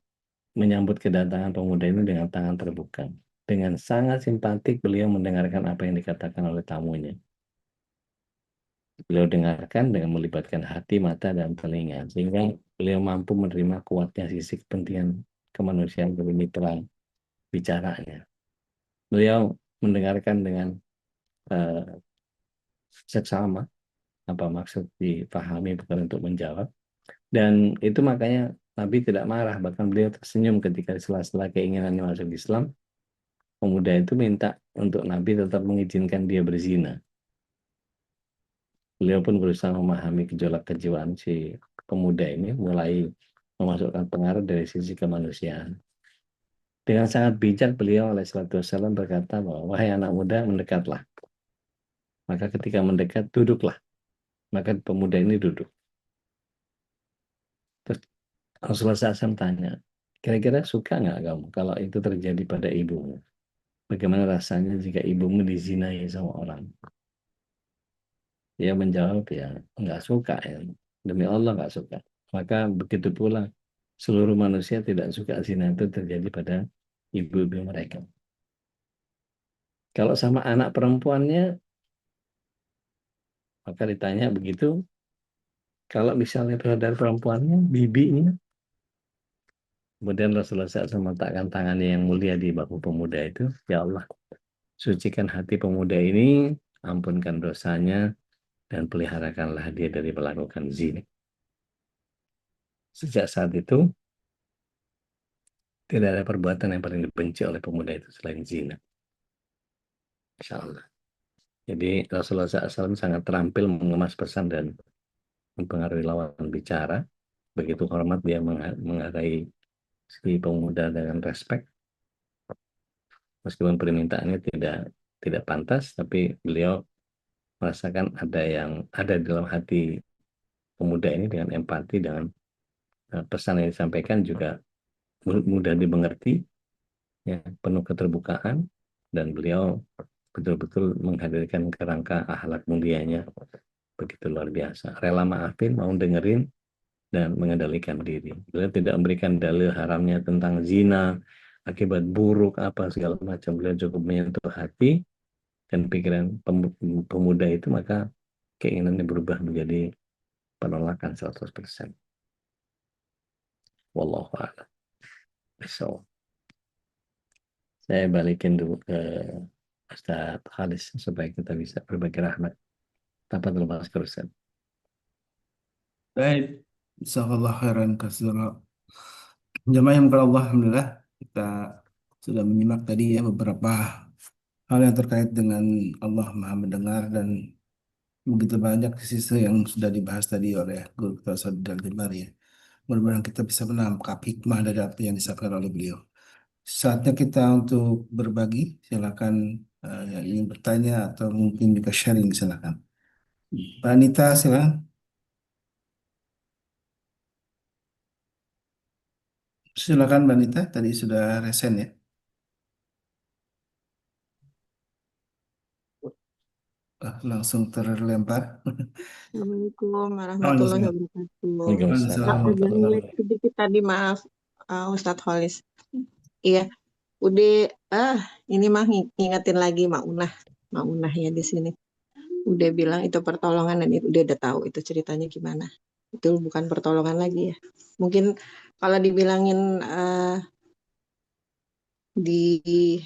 menyambut kedatangan pemuda ini dengan tangan terbuka. Dengan sangat simpatik beliau mendengarkan apa yang dikatakan oleh tamunya. Beliau dengarkan dengan melibatkan hati, mata, dan telinga, sehingga beliau mampu menerima kuatnya sisi kepentingan kemanusiaan dari mitra bicaranya. Beliau mendengarkan dengan seksama apa maksud dipahami, bukan untuk menjawab. Dan itu makanya Nabi tidak marah, bahkan beliau tersenyum ketika sela-sela keinginannya masuk Islam. Pemuda itu minta untuk Nabi tetap mengizinkan dia berzina. Beliau pun berusaha memahami gejolak kejiwaan si pemuda ini, mulai memasukkan pengaruh dari sisi kemanusiaan. Dengan sangat bijak beliau alaihissalam berkata bahwa, wahai anak muda, mendekatlah. Maka ketika mendekat, duduklah. Maka pemuda ini duduk. Terus Rasulullah SAW tanya, kira-kira suka nggak kamu kalau itu terjadi pada ibumu? Bagaimana rasanya jika ibumu dizinai sama orang? Dia menjawab, ya nggak suka ya. Demi Allah nggak suka. Maka begitu pula seluruh manusia tidak suka zina itu terjadi pada ibu-ibu mereka. Kalau sama anak perempuannya, maka ditanya begitu. Kalau misalnya saudara perempuannya, bibinya, kemudian Rasulullah SAW meletakkan tangannya yang mulia di bahu pemuda itu. Ya Allah, sucikan hati pemuda ini, ampunkan dosanya, dan peliharakanlah dia dari melakukan zina. Sejak saat itu, tidak ada perbuatan yang paling dibenci oleh pemuda itu selain zina. Insya Allah. Jadi Rasulullah SAW sangat terampil mengemas pesan dan mempengaruhi lawan bicara. Begitu hormat dia menghargai si pemuda dengan respek. Meskipun permintaannya tidak pantas, tapi beliau merasakan ada yang ada di dalam hati pemuda ini dengan empati, dengan pesan yang disampaikan juga mudah dimengerti, ya, penuh keterbukaan, dan beliau betul-betul menghadirkan kerangka akhlak mulianya begitu luar biasa. Rela maafin, mau dengerin, dan mengendalikan diri. Beliau tidak memberikan dalil haramnya tentang zina, akibat buruk, apa segala macam. Beliau cukup menyentuh hati dan pikiran pemuda itu, maka keinginannya berubah menjadi penolakan 100%. Wallahu a'lam. So, saya balikin dulu ke Ustaz Khalis supaya kita bisa berbagi rahmat. Tafadhol Mas Ustaz. Baik, insyaallah khairan katsira. Jamaah yang Allah, alhamdulillah kita sudah menyimak tadi ya beberapa hal yang terkait dengan Allah Maha mendengar, dan begitu banyak sisi yang sudah dibahas tadi oleh Guru kita Ustaz Al-Jabari ya. Mudah-mudahan kita bisa menangkap hikmah dari apa yang disampaikan oleh beliau. Saatnya kita untuk berbagi. Silakan yang ingin bertanya atau mungkin juga sharing, silakan. Mbak Anita, silakan. Silakan Mbak Anita, tadi sudah resen ya. Langsung terlempar. Assalamualaikum warahmatullahi Waalaikumsalam. wabarakatuh. Waalaikumsalam Nah, agak Waalaikumsalam. ngelag sedikit tadi, maaf, Ustadz Holis. Iya, udah, ini mah ngingetin lagi Maunah ya di sini. Udah bilang itu pertolongan dan itu udah tahu itu ceritanya gimana. Itu bukan pertolongan lagi ya. Mungkin kalau dibilangin di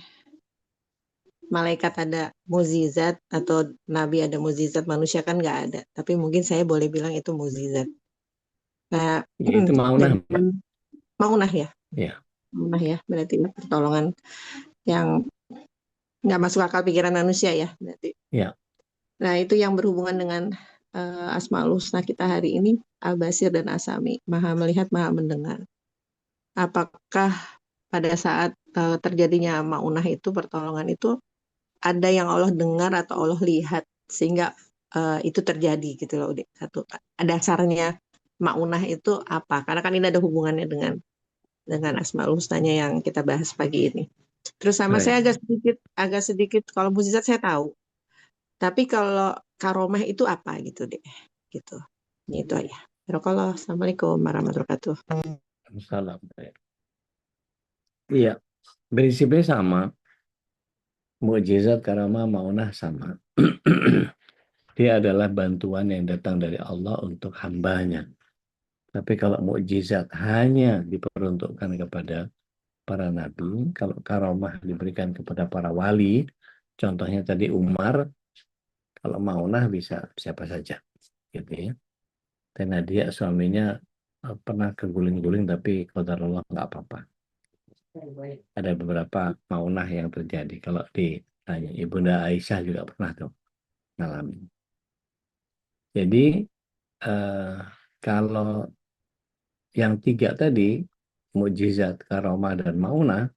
malaikat ada mukjizat atau nabi ada mukjizat, manusia kan nggak ada. Tapi mungkin saya boleh bilang itu mukjizat. Nah, Ya, itu maunah, Mbak. dengan Maunah ya, Ya, Maunah ya, berarti pertolongan yang nggak masuk akal pikiran manusia ya, berarti. ya. Nah, itu yang berhubungan dengan Asmaul Husna kita hari ini, Al-Basir dan Asami, Maha Melihat, Maha Mendengar. Apakah pada saat terjadinya Maunah itu, pertolongan itu, ada yang Allah dengar atau Allah lihat sehingga itu terjadi gitu loh, Dek. Satu dasarnya Maunah itu apa? Karena kan ini ada hubungannya dengan Asmaul Husnanya yang kita bahas pagi ini. Terus sama Baik. saya agak sedikit kalau mukjizat saya tahu. Tapi kalau karomah itu apa gitu deh. Gitu. Itu aja. Barakallah. Assalamualaikum warahmatullahi wabarakatuh. Salam. Iya, prinsipnya sama. Mukjizat, karamah, maunah sama. Dia adalah bantuan yang datang dari Allah untuk hambanya. Tapi kalau mukjizat hanya diperuntukkan kepada para nabi, kalau karamah diberikan kepada para wali, contohnya tadi Umar, kalau maunah bisa siapa saja, gitu ya. Dan dia suaminya pernah keguling-guling tapi qadarullah nggak apa-apa. Ada beberapa maunah yang terjadi. Kalau ditanya Ibunda Aisyah juga pernah tuh ngalamin. Jadi kalau yang tiga tadi, mukjizat, karomah, dan maunah,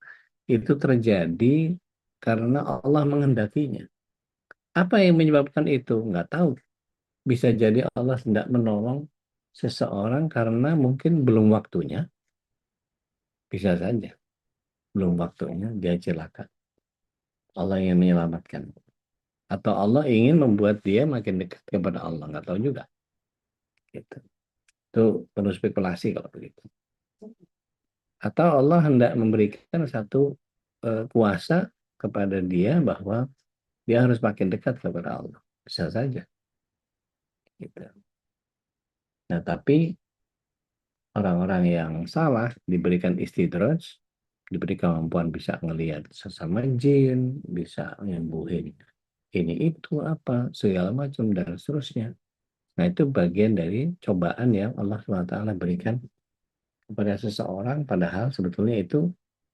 itu terjadi karena Allah menghendakinya. Apa yang menyebabkan itu? Nggak tahu. Bisa jadi Allah tidak menolong seseorang karena mungkin belum waktunya. Bisa saja. Belum waktunya dia celaka. Allah ingin menyelamatkan. Atau Allah ingin membuat dia makin dekat kepada Allah. Nggak tahu juga. Gitu. Itu perlu spekulasi kalau begitu. Atau Allah hendak memberikan satu kuasa kepada dia bahwa dia harus makin dekat kepada Allah. Bisa saja. Gitu. Nah, tapi orang-orang yang salah diberikan istidraj, diberi kemampuan bisa ngelihat sesama jin, bisa nyembuhin ini itu apa, segala macam dan seterusnya. Nah, itu bagian dari cobaan yang Allah SWT berikan kepada seseorang, padahal sebetulnya itu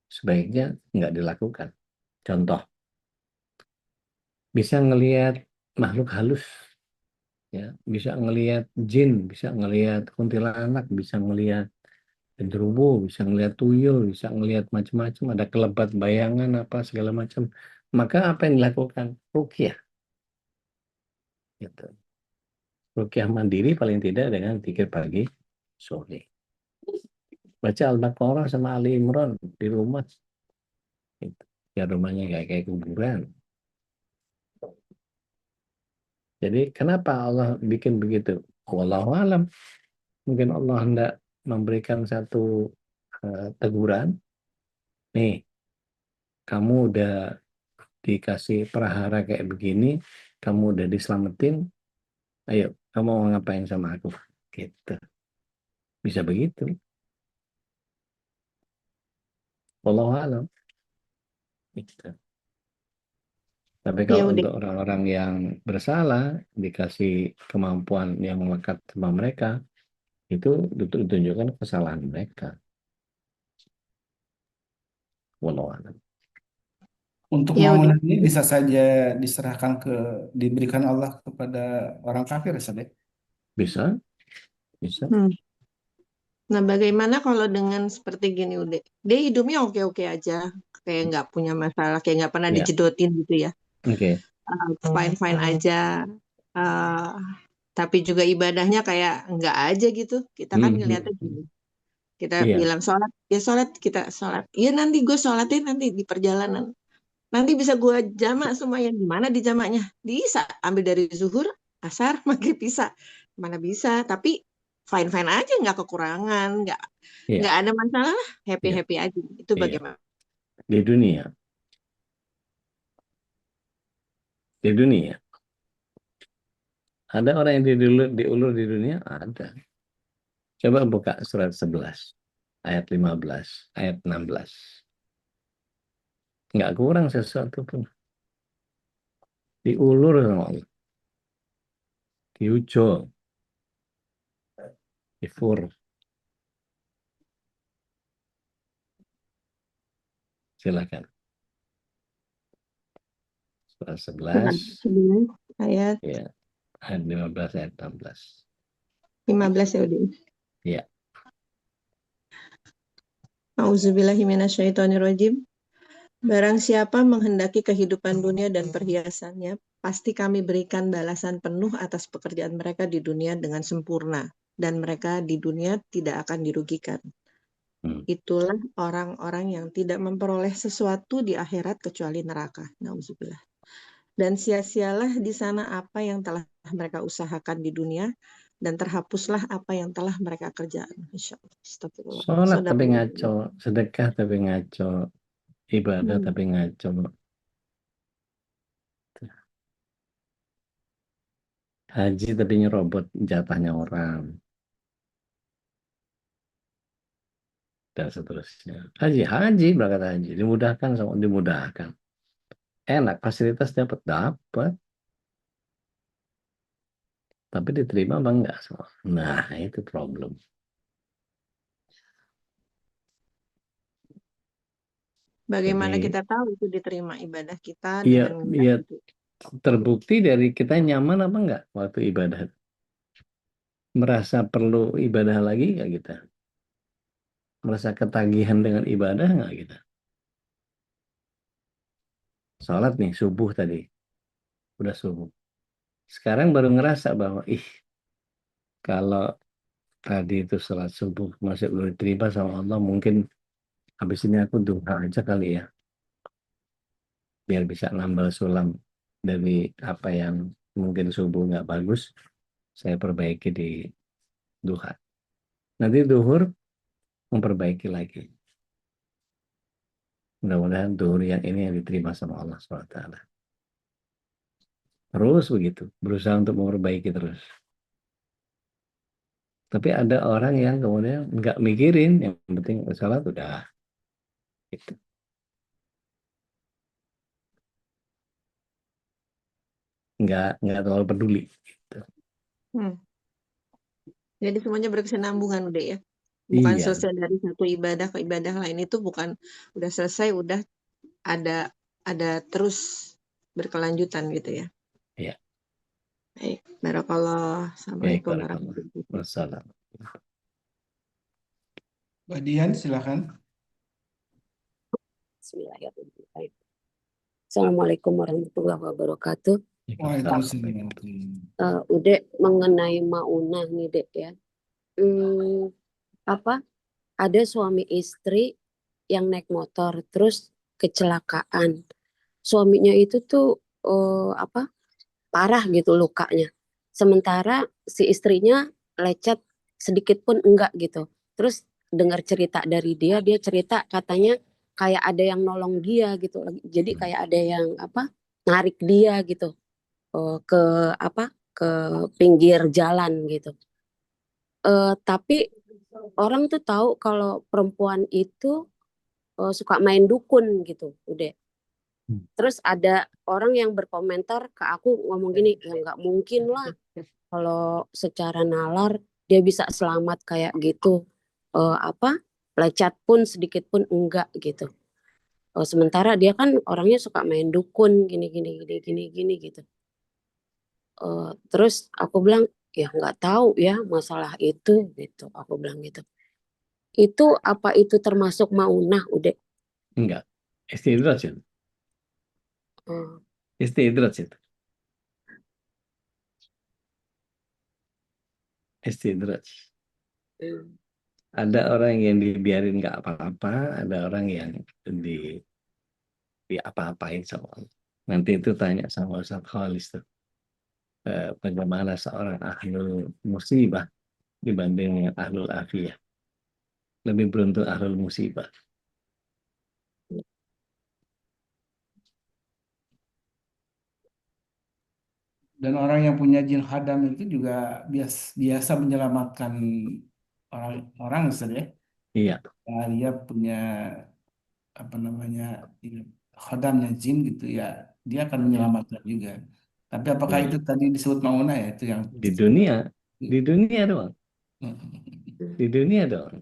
sebaiknya nggak dilakukan. Contoh, bisa ngelihat makhluk halus, ya, bisa ngelihat jin, bisa ngelihat kuntilanak, bisa ngelihat genderuwo, bisa ngelihat tuyul, bisa ngelihat macam-macam, ada kelebat bayangan apa segala macam. Maka apa yang dilakukan? Ruqyah. Gitu. Ruqyah mandiri paling tidak dengan zikir pagi sore. Baca Al-Baqarah sama Ali Imran di rumah. Gitu. Ya rumahnya kayak kuburan. Jadi kenapa Allah bikin begitu? Wallahu alam. Mungkin Allah hendak memberikan satu teguran. Nih, kamu udah dikasih prahara kayak begini, kamu udah diselamatin, ayo, kamu mau ngapain sama aku? Gitu. Bisa begitu. Wallahu alam. Gitu. Tapi Ya kalau udah. untuk orang-orang yang bersalah, dikasih kemampuan yang melekat sama mereka, itu ditunjukkan kesalahan mereka. Wallahu alam. Untuk Ya udah. maunah ini bisa saja diserahkan diberikan Allah kepada orang kafir, Ustaz, ya? Bisa, bisa. Hmm. Nah, bagaimana kalau dengan seperti gini, udah. Dia hidupnya oke-oke aja. Kayak nggak punya masalah, kayak nggak pernah Ya, dijedotin gitu ya. Oke. Fine-fine aja. Eh, tapi juga ibadahnya kayak enggak aja gitu. Kita kan ngeliatnya gini. Kita Iya. bilang sholat, ya sholat, kita sholat. Ya nanti gue sholatin nanti di perjalanan. Nanti bisa gue jamak semuanya. Di mana di jamaknya? Bisa. Ambil dari zuhur, asar, maghrib bisa. Mana bisa. Tapi fine-fine aja. Nggak kekurangan. Nggak Iya. ada masalah. Iya. Happy-happy aja. Itu Iya. bagaimana? Di dunia ada orang yang diulur di dunia, ada. Coba buka surat 11 ayat 15, ayat 16. Nggak kurang sesuatu pun. Diulur sama Allah. Diujo. Difur. Silakan. Surat 11, 11 ayat ya, ayat 15, ayat 16. 15 ya udah. Iya. Auzubillahiminasyaitonirrajim. Barang siapa menghendaki kehidupan dunia dan perhiasannya, pasti kami berikan balasan penuh atas pekerjaan mereka di dunia dengan sempurna, dan mereka di dunia tidak akan dirugikan. Itulah orang-orang yang tidak memperoleh sesuatu di akhirat kecuali neraka. Nauzubillah. Dan sia-sialah di sana apa yang telah mereka usahakan di dunia, dan terhapuslah apa yang telah mereka kerjakan. Insyaallah. Astagfirullah. Sholat tapi Sadaqallah. ngaco, sedekah tapi ngaco, ibadah tapi ngaco. Haji tapi nyerobot jatahnya orang. Dan seterusnya. Haji, berangkat haji. Dimudahkan sama dimudahkan. Enak, fasilitas dapat. Tapi diterima apa enggak semua? Nah, itu problem. Bagaimana Jadi, kita tahu itu diterima ibadah kita iya, dengan iya, itu? terbukti dari kita nyaman apa enggak waktu ibadah. Merasa perlu ibadah lagi enggak kita? Merasa ketagihan dengan ibadah enggak kita? Sholat nih, subuh tadi. Udah subuh. Sekarang baru ngerasa bahwa, kalau tadi itu sholat subuh masih belum diterima sama Allah, mungkin habis ini aku duha aja kali ya. Biar bisa nambal sulam dari apa yang mungkin subuh nggak bagus, saya perbaiki di duha. Nanti duhur memperbaiki lagi. Mudah-mudahan duhur yang ini yang diterima sama Allah SWT. Terus begitu, berusaha untuk memperbaiki terus. Tapi ada orang yang kemudian nggak mikirin, yang penting salat udah. Gitu. Nggak terlalu peduli. Gitu. Jadi semuanya berkesinambungan udah ya. Bukan Iya, selesai dari satu ibadah ke ibadah lain, itu bukan udah selesai, udah ada terus berkelanjutan gitu ya. iya. Baik, barakallah. Baik, Assalamualaikum barakallah. warahmatullahi wabarakatuh. Wassalam. Mbak Dian, silakan. Bismillahirrahmanirrahim. Assalamualaikum warahmatullahi wabarakatuh. Waalaikumsalam. Udah mengenai maunah nih Dek ya. Ada suami istri yang naik motor terus kecelakaan. Suaminya itu tuh parah gitu lukanya. Sementara si istrinya lecet sedikit pun enggak gitu. Terus dengar cerita dari dia cerita katanya kayak ada yang nolong dia gitu. Jadi kayak ada yang narik dia gitu ke ke pinggir jalan gitu. Tapi orang tuh tahu kalau perempuan itu suka main dukun gitu, udah. Terus ada orang yang berkomentar ke aku ngomong gini, ya nggak mungkin lah kalau secara nalar dia bisa selamat kayak gitu. Lecet pun sedikit pun enggak gitu. Sementara dia kan orangnya suka main dukun gini gitu. Terus aku bilang ya nggak tahu ya masalah itu gitu. Aku bilang gitu. Itu apa itu termasuk maunah udah? Enggak. Istidraj. Oh. Istidraj itu. Istidraj. Hmm. Ada orang yang dibiarin nggak apa-apa, ada orang yang di apa-apain sama Allah. Nanti itu tanya sama Ustaz Khalis tuh, bagaimana seorang ahlul musibah dibanding dengan ahlul afiyah. Lebih beruntung ahlul musibah. Dan orang yang punya jin khadam itu juga biasa menyelamatkan orang Ustaz ya. Iya, Nah, dia punya apa namanya khadamnya jin gitu ya, dia akan menyelamatkan juga. Tapi apakah itu iya. tadi disebut mauna ya, itu yang Di dunia, di dunia doang, di Hmm. dunia doang.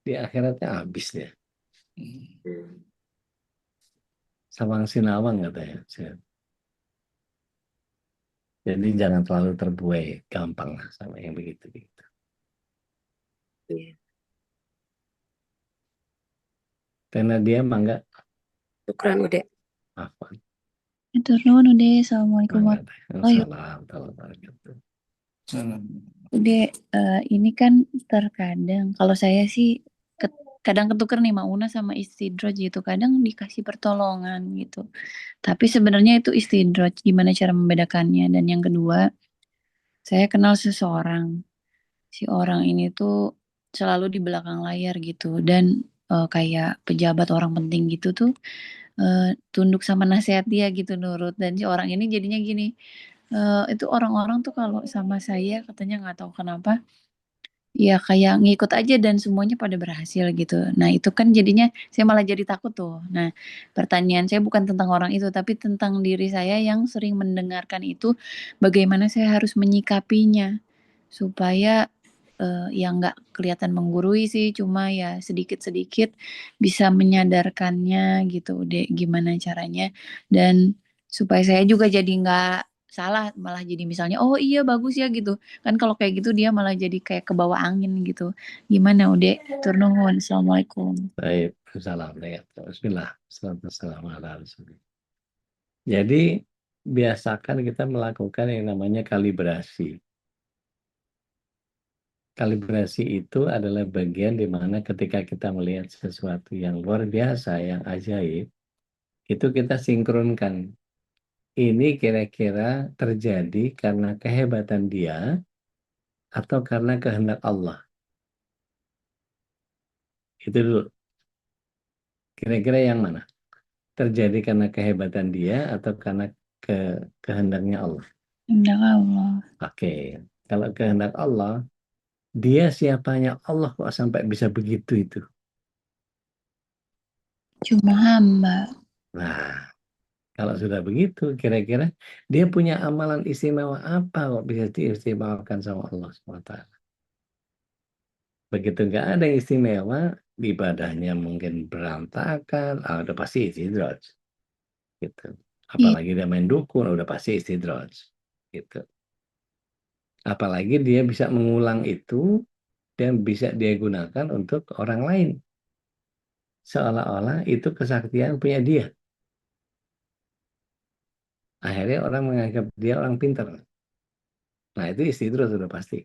Di akhiratnya habis dia. Hmm. Sawang sinawang katanya. Jadi jangan terlalu terbuai gampang lah sama yang begitu-begitu. Iya. Karena dia mangga Syukran udah. apa? Itu nuhun udah. Assalamualaikum Mangga teh. warahmatullahi Assalamualaikum warahmatullahi wabarakatuh. salah. Udah, ini kan terkadang kalau saya sih kadang ketuker nih Mauna sama istidroj gitu. Kadang dikasih pertolongan gitu. Tapi sebenarnya itu istidroj. Gimana cara membedakannya? Dan yang kedua, saya kenal seseorang. Si orang ini tuh selalu di belakang layar gitu. Dan kayak pejabat orang penting gitu tuh tunduk sama nasihat dia gitu nurut. Dan si orang ini jadinya gini. Itu orang-orang tuh kalau sama saya katanya nggak tahu kenapa ya kayak ngikut aja dan semuanya pada berhasil gitu. Nah itu kan jadinya saya malah jadi takut tuh. Nah pertanyaan saya bukan tentang orang itu tapi tentang diri saya yang sering mendengarkan itu, bagaimana saya harus menyikapinya supaya ya nggak kelihatan menggurui sih, cuma ya sedikit-sedikit bisa menyadarkannya gitu deh gimana caranya, dan supaya saya juga jadi nggak salah malah jadi misalnya oh iya bagus ya gitu kan, kalau kayak gitu dia malah jadi kayak kebawa angin gitu. Gimana udah turnuhun. Assalamualaikum. Baik, Assalamualaikum. Bismillah. Assalamualaikum warahmatullahi. Jadi biasakan kita melakukan yang namanya kalibrasi. Kalibrasi itu adalah bagian di mana ketika kita melihat sesuatu yang luar biasa, yang ajaib, itu kita sinkronkan. Ini kira-kira terjadi karena kehebatan dia atau karena kehendak Allah. Itu dulu. Kira-kira yang mana? Terjadi karena kehebatan dia atau karena kehendaknya Allah? Indah Allah. Oke. Kalau kehendak Allah, dia siapanya Allah kok sampai bisa begitu itu. Cuma hamba. Nah, kalau sudah begitu, kira-kira dia punya amalan istimewa apa kok bisa diistimewakan sama Allah SWT. Begitu nggak ada yang istimewa, ibadahnya mungkin berantakan, udah pasti istidraj. Gitu. Iya. Apalagi dia main dukun, udah pasti istidraj. Gitu. Apalagi dia bisa mengulang itu dan bisa dia gunakan untuk orang lain. Seolah-olah itu kesaktian punya dia. Akhirnya orang menganggap dia orang pintar. Nah, itu istidraj sudah pasti.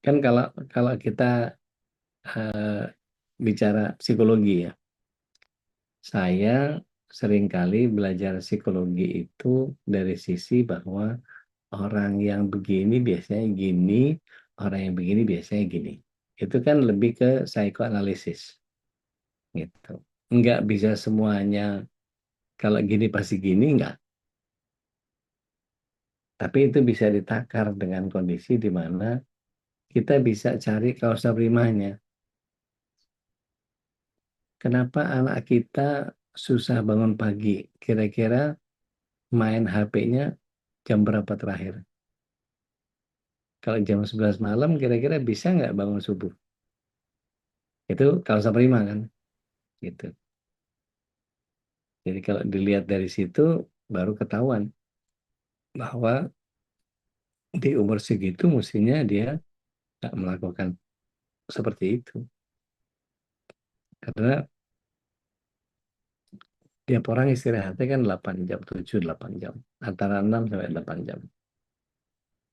Kan kalau kalau kita bicara psikologi ya, saya seringkali belajar psikologi itu dari sisi bahwa orang yang begini biasanya gini, orang yang begini biasanya gini. Itu kan lebih ke psikoanalisis gitu. Enggak bisa semuanya kalau gini pasti gini, enggak. Tapi itu bisa ditakar dengan kondisi di mana kita bisa cari kausa primanya. Kenapa anak kita susah bangun pagi? Kira-kira main HP-nya jam berapa terakhir? Kalau jam 11 malam, kira-kira bisa nggak bangun subuh? Itu kausa prima kan? Gitu. Jadi kalau dilihat dari situ, baru ketahuan bahwa di umur segitu mestinya dia nggak melakukan seperti itu. Karena Tiap orang istirahatnya kan 8 jam, 7, 8 jam. Antara 6 sampai 8 jam.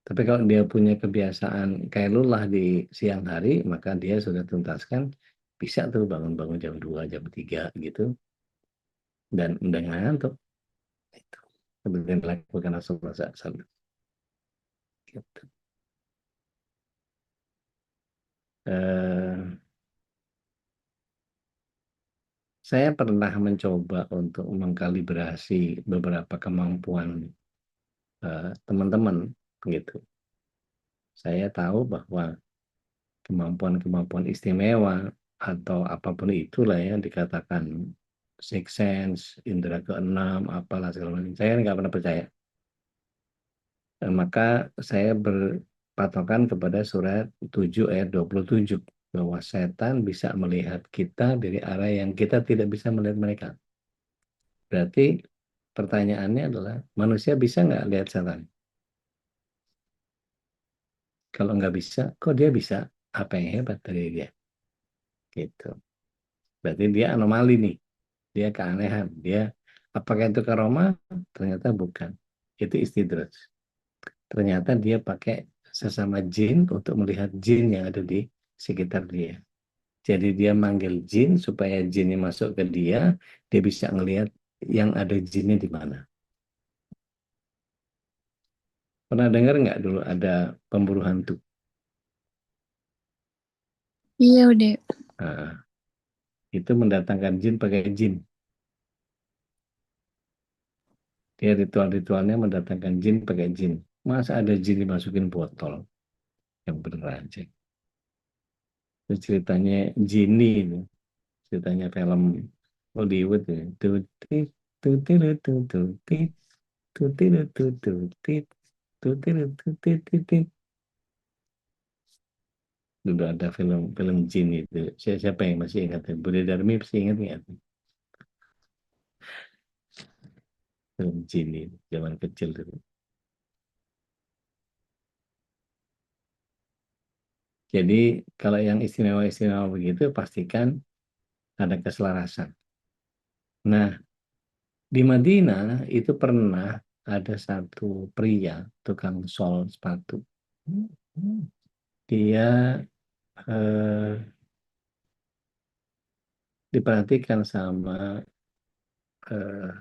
Tapi kalau dia punya kebiasaan kailullah di siang hari, maka dia sudah tuntaskan, bisa tuh bangun-bangun jam 2, jam 3 gitu. Dan udah ngantuk. Itu. Seperti yang dilakukan Rasulullah SAW. Gitu. Eh, saya pernah mencoba untuk mengkalibrasi beberapa kemampuan teman-teman gitu. Saya tahu bahwa kemampuan-kemampuan istimewa atau apapun itulah yang dikatakan six sense, indera keenam, apalah segala macam. Saya nggak pernah percaya. Dan maka saya berpatokan kepada surat 7 ayat 27 bahwa setan bisa melihat kita dari arah yang kita tidak bisa melihat mereka. Berarti pertanyaannya adalah manusia bisa nggak lihat setan? Kalau nggak bisa, kok dia bisa? Apa yang hebat dari dia? Gitu. Berarti dia anomali nih. Dia keanehan. Dia apakah itu karomah? Ternyata bukan. Itu istidraj. Ternyata dia pakai sesama jin untuk melihat jin yang ada di sekitar dia. Jadi dia manggil jin supaya jinnya masuk ke dia bisa ngelihat yang ada jinnya di mana. Pernah dengar nggak dulu ada pemburu hantu? Iya udah. Nah, itu mendatangkan jin pakai jin. Dia ritual-ritualnya mendatangkan jin pakai jin. Masa ada jin dimasukin botol? Yang bener aja. Itu ceritanya Jinny ini. Ceritanya film Hollywood ya. Tutit, tutit, tutit, tutit, tutit, tutit, tutit, tutit. Dulu ada film Jin itu. Siapa yang masih ingat? Budi Darmi masih ingat nggak? Film Jin itu zaman kecil dulu. Jadi kalau yang istimewa-istimewa begitu pastikan ada keselarasan. Nah, di Madinah itu pernah ada satu pria tukang sol sepatu. Dia eh, diperhatikan sama eh,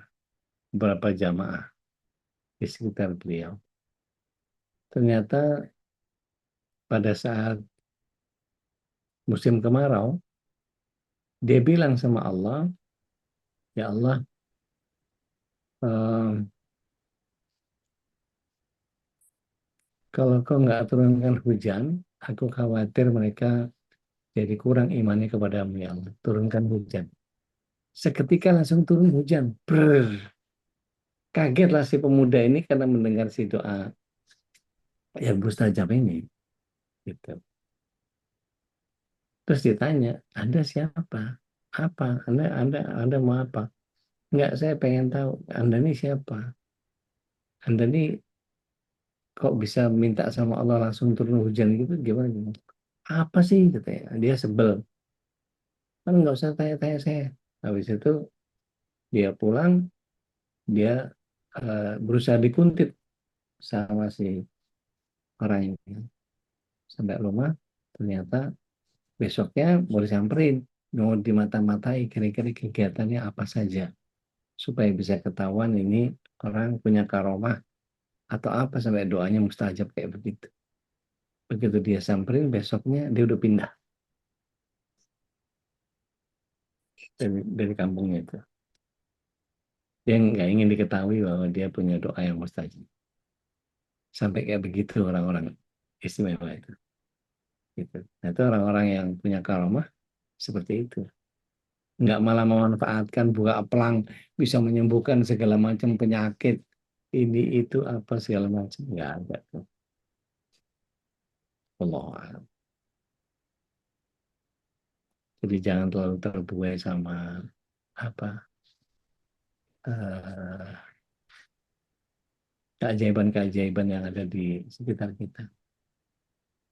beberapa jamaah di sekitar beliau. Ternyata pada saat musim kemarau, dia bilang sama Allah, ya Allah, eh, kalau kau nggak turunkan hujan, aku khawatir mereka jadi kurang imannya kepadamu ya Allah. Turunkan hujan. Seketika langsung turun hujan. Brr. Kagetlah si pemuda ini karena mendengar si doa yang mustajab ini. Gitu. Terus ditanya, Anda siapa? Apa? Anda mau apa? Enggak, saya pengen tahu. Anda ini siapa? Anda ini kok bisa minta sama Allah langsung turun hujan gitu? Gimana? Apa sih? Katanya. Dia sebel. Kan nggak usah tanya-tanya saya. Habis itu dia pulang, dia berusaha dikuntit sama si orang ini. Sampai rumah, ternyata besoknya mau disamperin, mau dimata-matai kira-kira kegiatannya apa saja. Supaya bisa ketahuan ini orang punya karomah atau apa sampai doanya mustajab kayak begitu. Begitu dia samperin, besoknya dia udah pindah dari kampungnya itu. Dia nggak ingin diketahui bahwa dia punya doa yang mustajab. Sampai kayak begitu orang-orang istimewa itu. Gitu. Nah, itu orang-orang yang punya karomah seperti itu. Nggak malah memanfaatkan buka pelang bisa menyembuhkan segala macam penyakit. Ini itu apa segala macam. Nggak ada tuh. Allah. Jadi jangan terlalu terbuai sama apa eh, keajaiban-keajaiban yang ada di sekitar kita.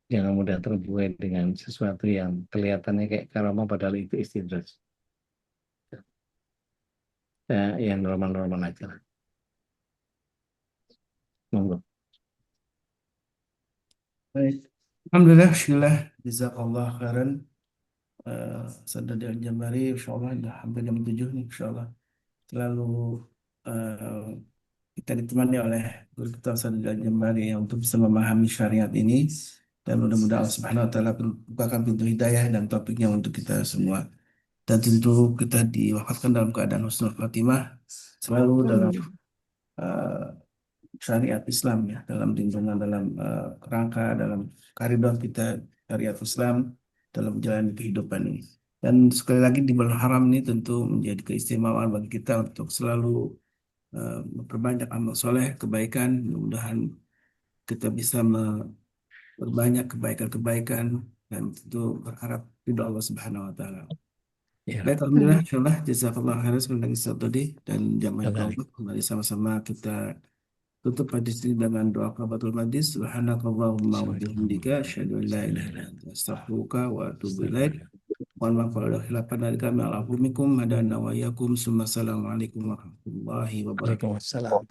Jangan mudah terbuai dengan sesuatu yang kelihatannya kayak karomah padahal itu istidraj. yang normal-normal aja lah. Monggo. Baik. Alhamdulillah, bismillah, jazakallah khairan. Sadad Al-Jambari, insyaallah udah hampir jam 7 nih, insyaallah. Selalu eh, kita ditemani oleh guru kita Sadad Al-Jambari yang untuk bisa memahami syariat ini, dan mudah-mudahan Allah Subhanahu wa taala bukakan pintu hidayah dan topiknya untuk kita semua. Dan tentu kita diwafatkan dalam keadaan husnul khatimah, selalu dalam eh, syariat Islam ya, dalam lingkungan, dalam kerangka, dalam koridor kita syariat Islam dalam menjalani kehidupan ini. Dan sekali lagi di bulan haram ini tentu menjadi keistimewaan bagi kita untuk selalu memperbanyak amal soleh, kebaikan. Mudah-mudahan kita bisa memperbanyak kebaikan-kebaikan dan tentu berharap ridho Allah Subhanahu wa taala. Ya. Baik, alhamdulillah, insyaallah jazakallah khairan seperti yang tadi, dan jamaah Benar. Allah mari sama-sama kita tutup hadis ini dengan doa kafaratul majlis. Subhanakallahumma wa bihamdika asyhadu an la ilaha illa anta astaghfiruka wa atubu ilaik. Mohon maaf kalau ada khilafan dari kami. Alaikum hadana wa iyyakum. Assalamualaikum warahmatullahi wabarakatuh. Waalaikumsalam.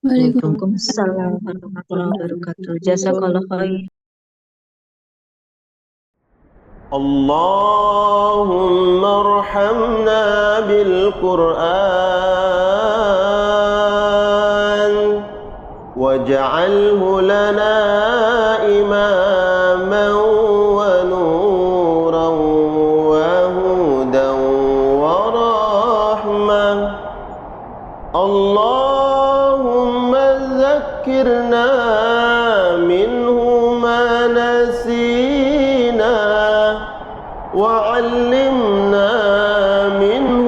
Waalaikumsalam warahmatullahi wabarakatuh. Jazakallah khair. اللهم ارحمنا بالقرآن واجعله لنا إماما ونورا وهدى ورحمة. اللهم ذكرنا منه ما نسينا وعلمنا منه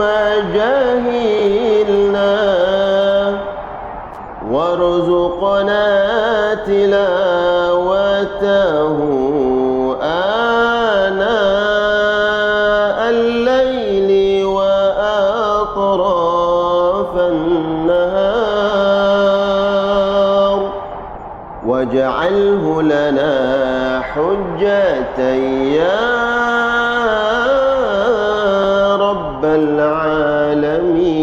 ما جهلنا وارزقنا تلاوته آناء الليل وأطراف النهار واجعله لنا حجة يا رب العالمين.